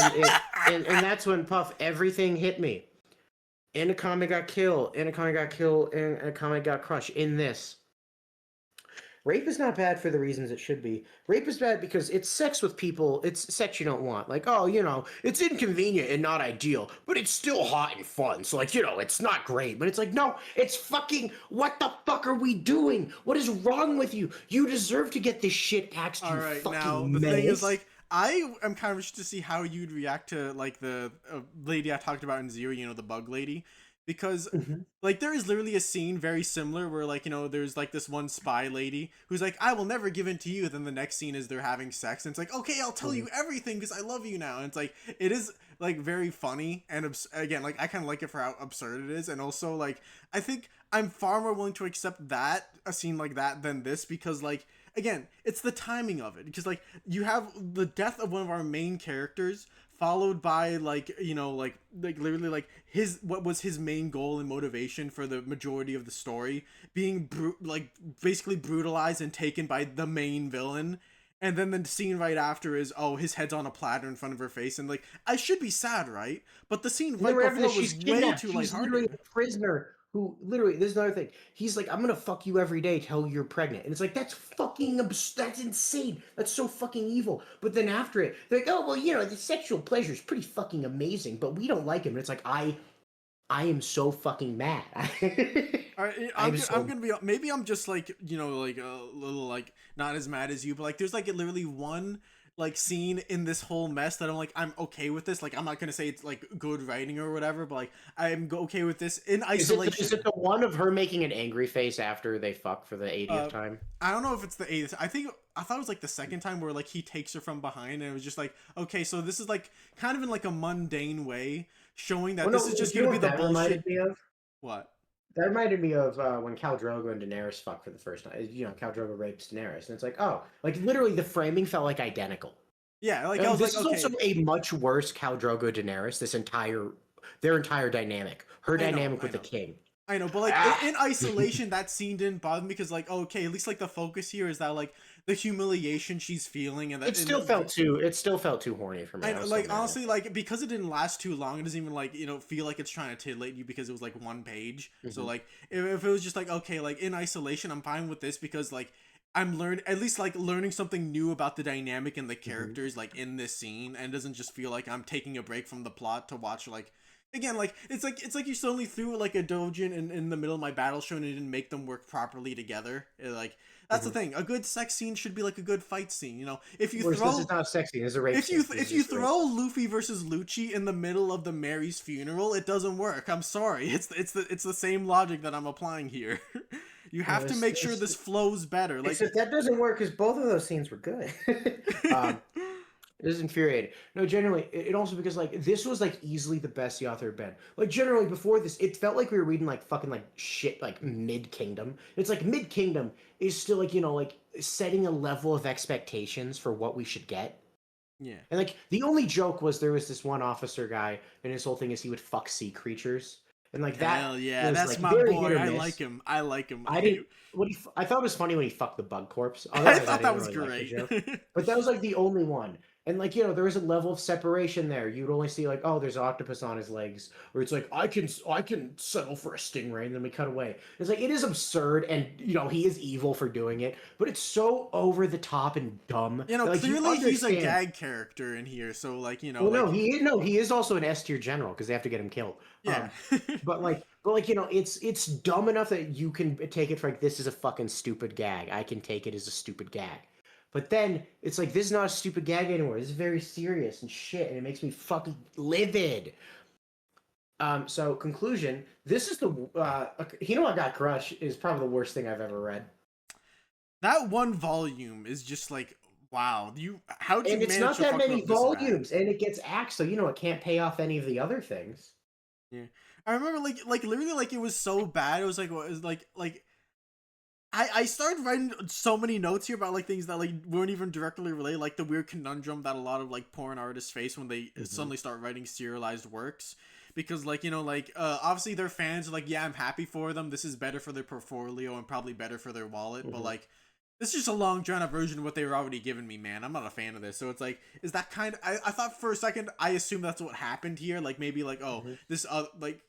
and that's when Puff everything hit me. Akame got killed. Akame got killed. And Akame got crushed. In this, rape is not bad for the reasons it should be. Rape is bad because it's sex with people. It's sex you don't want. Like, oh, it's inconvenient and not ideal, but it's still hot and fun. So, like, it's not great, but it's like, no, it's fucking. What the fuck are we doing? What is wrong with you? You deserve to get this shit axed. All You right, fucking now the menace. thing is, like, I am kind of interested to see how you'd react to like the lady I talked about in Zero, the bug lady, because like there is literally a scene very similar where like there's like this one spy lady who's like, I will never give in to you. Then the next scene is they're having sex and it's like, okay, I'll tell you everything because I love you now. And it's like it is like very funny and again, like I kind of like it for how absurd it is, and also like I think I'm far more willing to accept that a scene like that than this, because like again, it's the timing of it, because like you have the death of one of our main characters followed by like like literally like what was his main goal and motivation for the majority of the story being like basically brutalized and taken by the main villain. And then the scene right after is, oh, his head's on a platter in front of her face, and like I should be sad, right? But the scene right before was way too She's literally lighthearted. a prisoner who literally. This is another thing. He's like, "I'm gonna fuck you every day till you're pregnant," and it's like that's fucking that's insane. That's so fucking evil. But then after it, they're like, "Oh well, the sexual pleasure is pretty fucking amazing, but we don't like him." And it's like I am so fucking mad. All right, I'm gonna be, maybe I'm just like like a little like not as mad as you, but like there's like literally one like scene in this whole mess that I'm like I'm okay with this. Like I'm not gonna say it's like good writing or whatever, but like I'm okay with this in isolation. Is it the one of her making an angry face after they fuck for the 80th time? I don't know if it's the eighth. I thought it was like the second time where like he takes her from behind, and it was just like, okay, so this is like kind of in like a mundane way, showing that this is just gonna be the that bullshit. reminded me of? What? That reminded me of when Khal Drogo and Daenerys fuck for the first time. Khal Drogo rapes Daenerys, and it's like, oh, like literally the framing felt like identical. Yeah, like I was This like, is okay. also a much worse Khal Drogo Daenerys. Their entire dynamic, her dynamic with the king. I know, but like in isolation, that scene didn't bother me because like okay, at least like the focus here is that like the humiliation she's feeling, and that It still felt too horny for me. I know, like honestly, like because it didn't last too long, it doesn't even like feel like it's trying to titillate you because it was like one page. So like if it was just like okay, like in isolation, I'm fine with this because like I'm at least like learning something new about the dynamic and the characters like in this scene, and it doesn't just feel like I'm taking a break from the plot to watch like. Again, like it's like you suddenly threw like a dojin in the middle of my battle show and it didn't make them work properly together. Like that's the thing. A good sex scene should be like a good fight scene. If you throw this is not sexy. This is a rape. If you throw Luffy versus Lucci in the middle of the Mary's funeral, it doesn't work. I'm sorry. It's the same logic that I'm applying here. You have to make sure this flows better. Like except that doesn't work because both of those scenes were good. It is infuriating. No, generally, it also because like this was like easily the best the author had been. Like generally before this, it felt like we were reading like fucking like shit like Mid Kingdom. It's like Mid Kingdom is still like like setting a level of expectations for what we should get. Yeah. And like the only joke was there was this one officer guy, and his whole thing is he would fuck sea creatures. And like that, hell yeah, that's like, my boy. I like him. I like him. I thought it was funny when he fucked the bug corpse. I thought that was great. But that was like the only one. And like there was a level of separation there. You'd only see like, oh, there's an octopus on his legs, or it's like I can settle for a stingray, and then we cut away. It's like it is absurd, and he is evil for doing it, but it's so over the top and dumb. Like, clearly he's a gag character in here, so like Well, like, he is also an S tier general because they have to get him killed. Yeah. but it's dumb enough that you can take it for like this is a fucking stupid gag. I can take it as a stupid gag. But then it's like this is not a stupid gag anymore. This is very serious and shit, and it makes me fucking livid. So conclusion: this is the I Got Crush is probably the worst thing I've ever read. That one volume is just like wow. How'd you and it's not that many volumes, and it gets axed, so it can't pay off any of the other things. Yeah, I remember like literally like it was so bad. It was like I started writing so many notes here about like things that like weren't even directly related, like the weird conundrum that a lot of like porn artists face when they suddenly start writing serialized works. Because like, you know, like obviously their fans are like, yeah, I'm happy for them. This is better for their portfolio and probably better for their wallet. But like, this is just a long drawn out version of what they were already giving me, man. I'm not a fan of this. So it's like, is that kind of, I thought for a second, I assumed that's what happened here. Like maybe like, oh, this, like,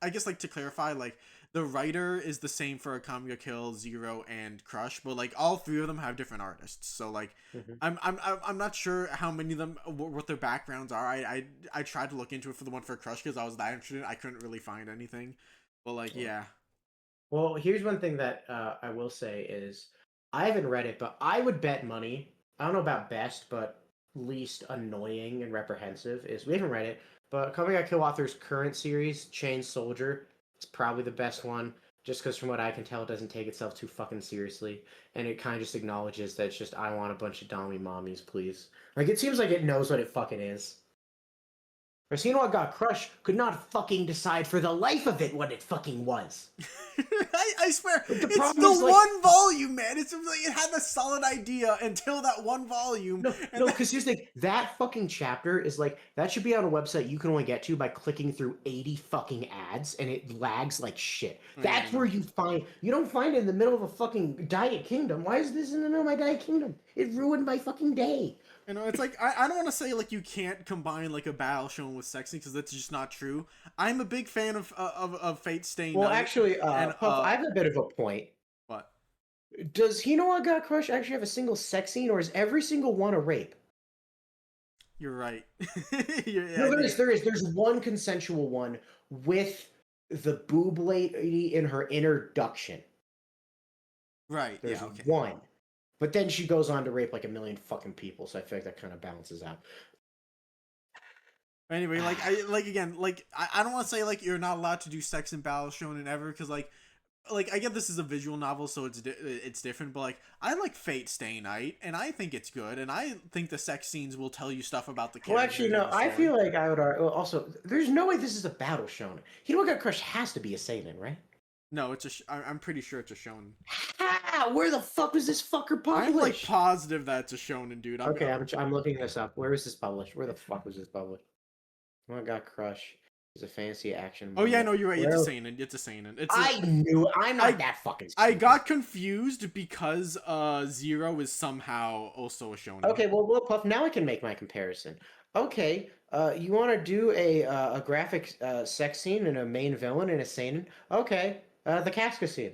I guess like to clarify, like, the writer is the same for Akame ga Kill, Zero, and Crush, but like all three of them have different artists. So like, I'm not sure how many of them what their backgrounds are. I tried to look into it for the one for Crush because I was that interested. I couldn't really find anything, but like yeah. Well, here's one thing that I will say is I haven't read it, but I would bet money. I don't know about best, but least annoying and reprehensive is we haven't read it, but Akame ga Kill author's current series, Chain Soldier, is probably the best one. Just because from what I can tell, it doesn't take itself too fucking seriously, and it kind of just acknowledges that it's just I want a bunch of dommy mommies, please. Like it seems like it knows what it fucking is. Racino got crushed, could not fucking decide for the life of it what it fucking was. I swear, the it's the is, like, one volume, man. It's like it had a solid idea until that one volume. No, because here's the thing, that fucking chapter is like, that should be on a website you can only get to by clicking through 80 fucking ads, and it lags like shit. That's where you don't find it in the middle of a fucking Diet Kingdom. Why is this in the middle of my Diet Kingdom? It ruined my fucking day. You know, it's like, I don't want to say, like, you can't combine, like, a battle shown with sexy, because that's just not true. I'm a big fan of Fate Stay Night. Well, actually, Puff, I have a bit of a point. What? Does Hinoa Got Crush actually have a single sex scene, or is every single one a rape? You're right. No, there is. There's one consensual one with the boob lady in her introduction. Right, There's okay. one. But then she goes on to rape like a million fucking people, so I feel like that kind of balances out. Anyway, like I don't want to say like you're not allowed to do sex and battle shonen ever, because like I get this is a visual novel, so it's different. But like I like Fate Stay Night, and I think it's good, and I think the sex scenes will tell you stuff about the character. Well, actually, no. I feel like I would also. There's no way this is a battle shonen. Hinoa Got Crush has to be a seinen, right? No, I'm pretty sure it's a shonen. Where the fuck was this fucker published? I'm like positive that's a shonen, dude. I'm looking this up. Where was this published? Where the fuck was this published? Oh, Got Crush is a fantasy action manga. Oh yeah, no, you're right. It's a seinen. It's a seinen. I knew. I'm not that fucking stupid. I got confused because Zero is somehow also a shonen. Okay, well, Puff. Now I can make my comparison. Okay, you want to do a graphic sex scene and a main villain in a seinen? Okay. The Casca scene.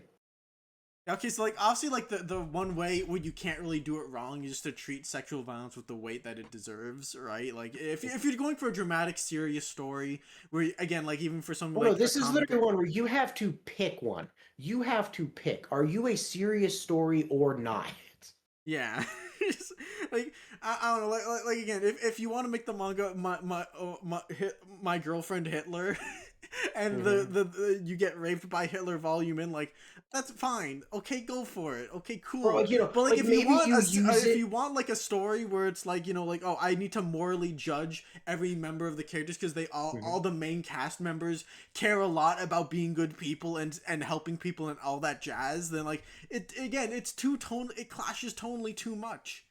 Okay, so like obviously like the one way where you can't really do it wrong is just to treat sexual violence with the weight that it deserves, right? Like if you're going for a dramatic, serious story, where again, like even for something like no, this is literally one where you have to pick one. You have to pick. Are you a serious story or not? Yeah, like I don't know, like again, if you want to make the manga my girlfriend Hitler, and the you get raped by Hitler volume in, like that's fine. Okay, go for it. Okay, cool. Bro, but like if you want like a story where it's like, you know, like, oh, I need to morally judge every member of the characters because they all the main cast members care a lot about being good people and helping people and all that jazz, then like it's it clashes tonally too much.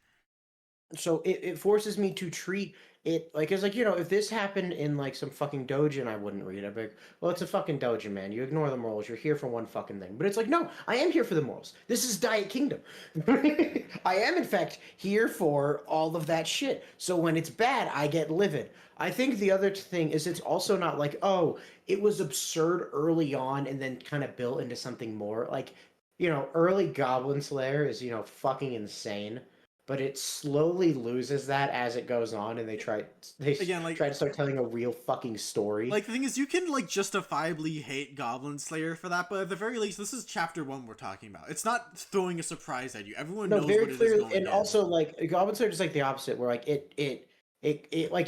So it forces me to treat it like, it's like, you know, if this happened in like some fucking doujin, I wouldn't read it. I'd be like, well, it's a fucking doujin, man. You ignore the morals. You're here for one fucking thing. But it's like, no, I am here for the morals. This is Diet Kingdom. I am, in fact, here for all of that shit. So when it's bad, I get livid. I think the other thing is it's also not like, oh, it was absurd early on and then kind of built into something more. Like, you know, early Goblin Slayer is, you know, fucking insane. But it slowly loses that as it goes on, and they try to start telling a real fucking story. Like, the thing is, you can like justifiably hate Goblin Slayer for that, but at the very least, this is chapter 1 we're talking about. It's not throwing a surprise at you. Everyone knows very what it clearly, is going and also like Goblin Slayer is like the opposite, where like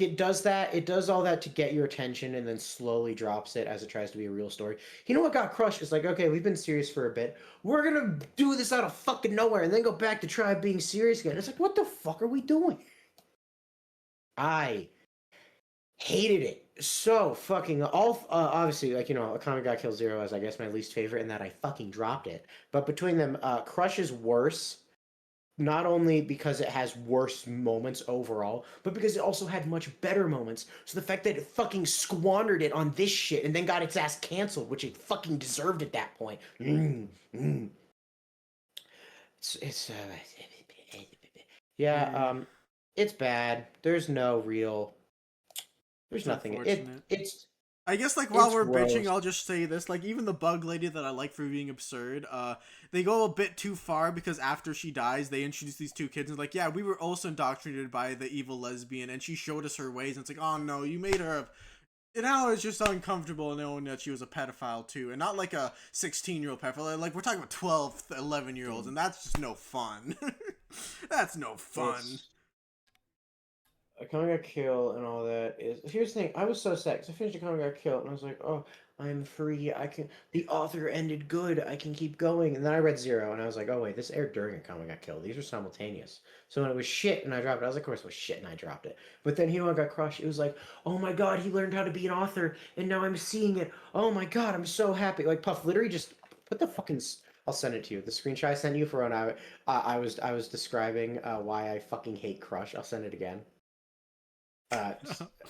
it does that, it does all that to get your attention, and then slowly drops it as it tries to be a real story. You know what Got Crushed is like, okay, we've been serious for a bit. We're gonna do this out of fucking nowhere, and then go back to try being serious again. It's like, what the fuck are we doing? Hated it so fucking all obviously like Akame got Kill Zero is I guess my least favorite in that I fucking dropped it. But between them, Crush is worse. Not only because it has worse moments overall, but because it also had much better moments. So the fact that it fucking squandered it on this shit and then got its ass canceled, which it fucking deserved at that point. It's yeah, Yeah, it's bad. There's no real. There's it's nothing. unfortunate. It's I guess like while it's we're bitching, gross. I'll just say this: like even the bug lady that I like for being absurd, they go a bit too far because after she dies, they introduce these two kids and like, yeah, we were also indoctrinated by the evil lesbian, and she showed us her ways. And it's like, oh no, you made her. And now it's just uncomfortable knowing that she was a pedophile too, and not like a 16-year-old pedophile. Like we're talking about 12, 11-year-olds, and that's just no fun. That's no fun. It's Akame got killed and all that is. Here's the thing. I was so sad because I finished Akame got killed and I was like, oh, I'm free. I can. The author ended good. I can keep going. And then I read Zero and I was like, oh wait, this aired during Akame got killed. These are simultaneous. So when it was shit and I dropped it, I was like, of course it was shit and I dropped it. But then Hero got crushed. It was like, oh my god, he learned how to be an author and now I'm seeing it. Oh my god, I'm so happy. Like Puff literally just put the fucking. I'll send it to you. The screenshot I sent you for when I was describing why I fucking hate Crush. I'll send it again. Uh,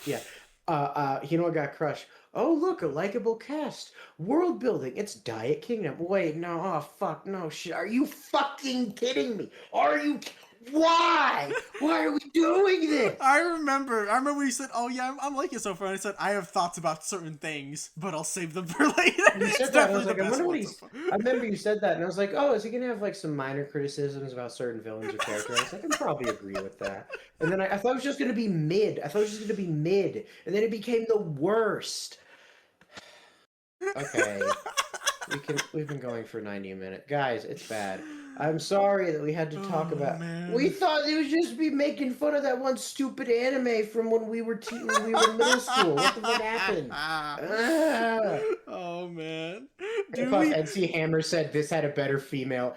yeah. Hino got crushed. Oh, look, a likable cast. World building. It's Diet Kingdom. Wait, no. Oh, fuck. No shit. Are you fucking kidding me? Are you? Why? Why are we doing this? I remember you said, "Oh yeah, I'm liking it so far." And I said, "I have thoughts about certain things, but I'll save them for later." You It's said that, and I definitely was the like, I best wonder what one so he's. far. I remember you said that, and I was like, oh, is he gonna have like some minor criticisms about certain villains or characters? I can probably agree with that. And then I thought it was just gonna be mid. I thought it was just gonna be mid, and then it became the worst. Okay. We've been going for 90 minutes. Guys, it's bad. I'm sorry that we had to talk Oh about. We man. thought it would just be making fun of that one stupid anime from when we were when we were in middle school. What the fuck happened? Ah. Oh man. If Do we NC Hammer said this had a better female,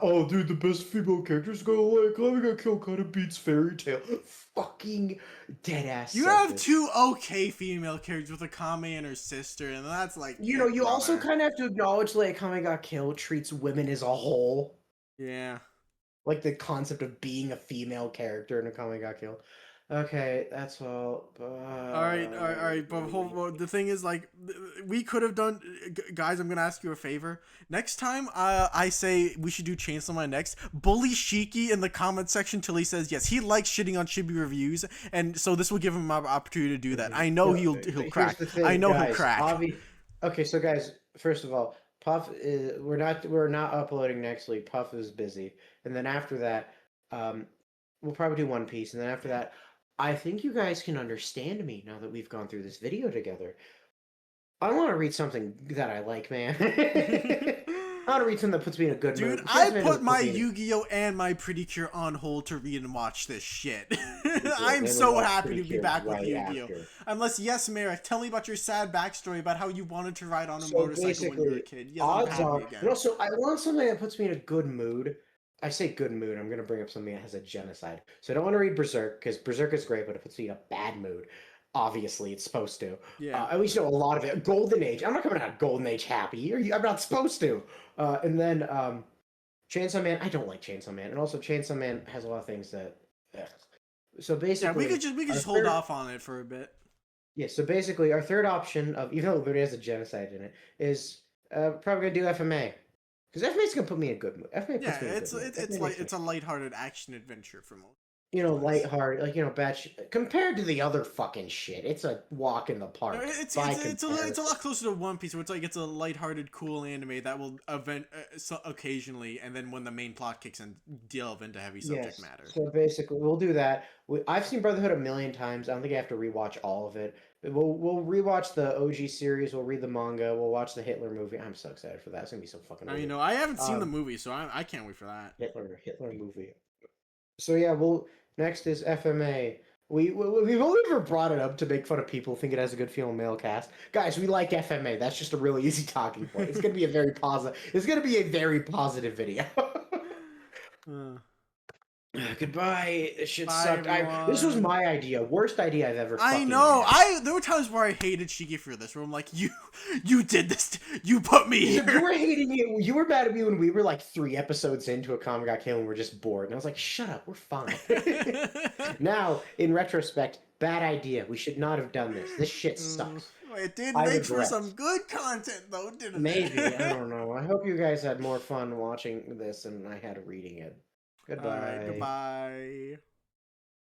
oh dude, the best female character's gonna like Clever got killed kind of beats Fairy Tail. Fucking dead ass You said have this. two okay female characters with Akame and her sister, and that's like, You also brother. kind of have to acknowledge like Akame got killed treats women as a whole. Yeah. Like the concept of being a female character in a comic got killed. Okay, that's all. All right, all right, all right. But well, the thing is, like, we could have done, guys. I'm gonna ask you a favor. Next time, I say we should do Chainsaw Man next. Bully Shiki in the comment section till he says yes. He likes shitting on chibi reviews, and so this will give him an opportunity to do that. I know No, he'll here's crack. the I thing, know he'll guys. crack. Okay, so guys, first of all, Puff is we're not uploading next week. Puff is busy, and then after that, we'll probably do One Piece, and then after that, I think you guys can understand me now that we've gone through this video together. I want to read something that I like, man. I want to read something that puts me in a good Dude, mood. I Chainsaw Man put doesn't my put me in Yu-Gi-Oh and my Pretty Cure on hold to read and watch this shit. a I'm then we so watch happy Pretty to be Cure back with right Yu-Gi-Oh. after. Unless, yes, Merrick, tell me about your sad backstory about how you wanted to ride on a So motorcycle when you were a basically, kid. Yes, I'm odds happy are, and again. also I want something that puts me in a good mood. I say good mood. I'm gonna bring up something that has a genocide. So I don't want to read Berserk because Berserk is great, but it puts me in a bad mood. Obviously, it's supposed to. Yeah. At least a lot of it. Golden Age. I'm not coming out of Golden Age happy. I'm not supposed to. And then Chainsaw Man. I don't like Chainsaw Man, and also Chainsaw Man has a lot of things that. Ugh. So Yeah, we basically, could our just hold third, off on it for a bit. yeah. So basically, our third option of even though there is a genocide in it is probably gonna do FMA because FMA is gonna put me in a good mood. FMA Yeah, puts me in a good mood. it's FMA like makes me a lighthearted action adventure for most. lighthearted, like batch compared to the other fucking shit. It's a walk in the park by comparison. It's a lot closer to One Piece, where it's like it's a lighthearted, cool anime that will occasionally, and then when the main plot kicks in, delve into heavy subject Yes. matter. So basically, we'll do that. I've seen Brotherhood a million times. I don't think I have to rewatch all of it. We'll rewatch the OG series. We'll read the manga. We'll watch the Hitler movie. I'm so excited for that. It's gonna be so fucking. I Weird. I haven't seen the Um, movie, so I can't wait for that. Hitler movie. So yeah, next is FMA. We've only ever brought it up to make fun of people think it has a good female male cast. Guys, we like FMA. That's just a really easy talking point. It's gonna be a very positive. It's gonna be a very positive video. Uh, Goodbye. This shit Bye, sucked. This was everyone. my idea. Worst idea I've ever I fucking know. had. There were times where I hated Shiki for this, where I'm like, you did this. You put me You here. were hating it. You were mad at me when we were like 3 episodes into Akame ga Kill and we're just bored. And I was like, shut up, we're fine. Now, in retrospect, bad idea. We should not have done this. This shit sucks. It did I make for regret. some good content, though, didn't it? Maybe. I don't know. I hope you guys had more fun watching this than I had reading it. All right. Goodbye. Goodbye.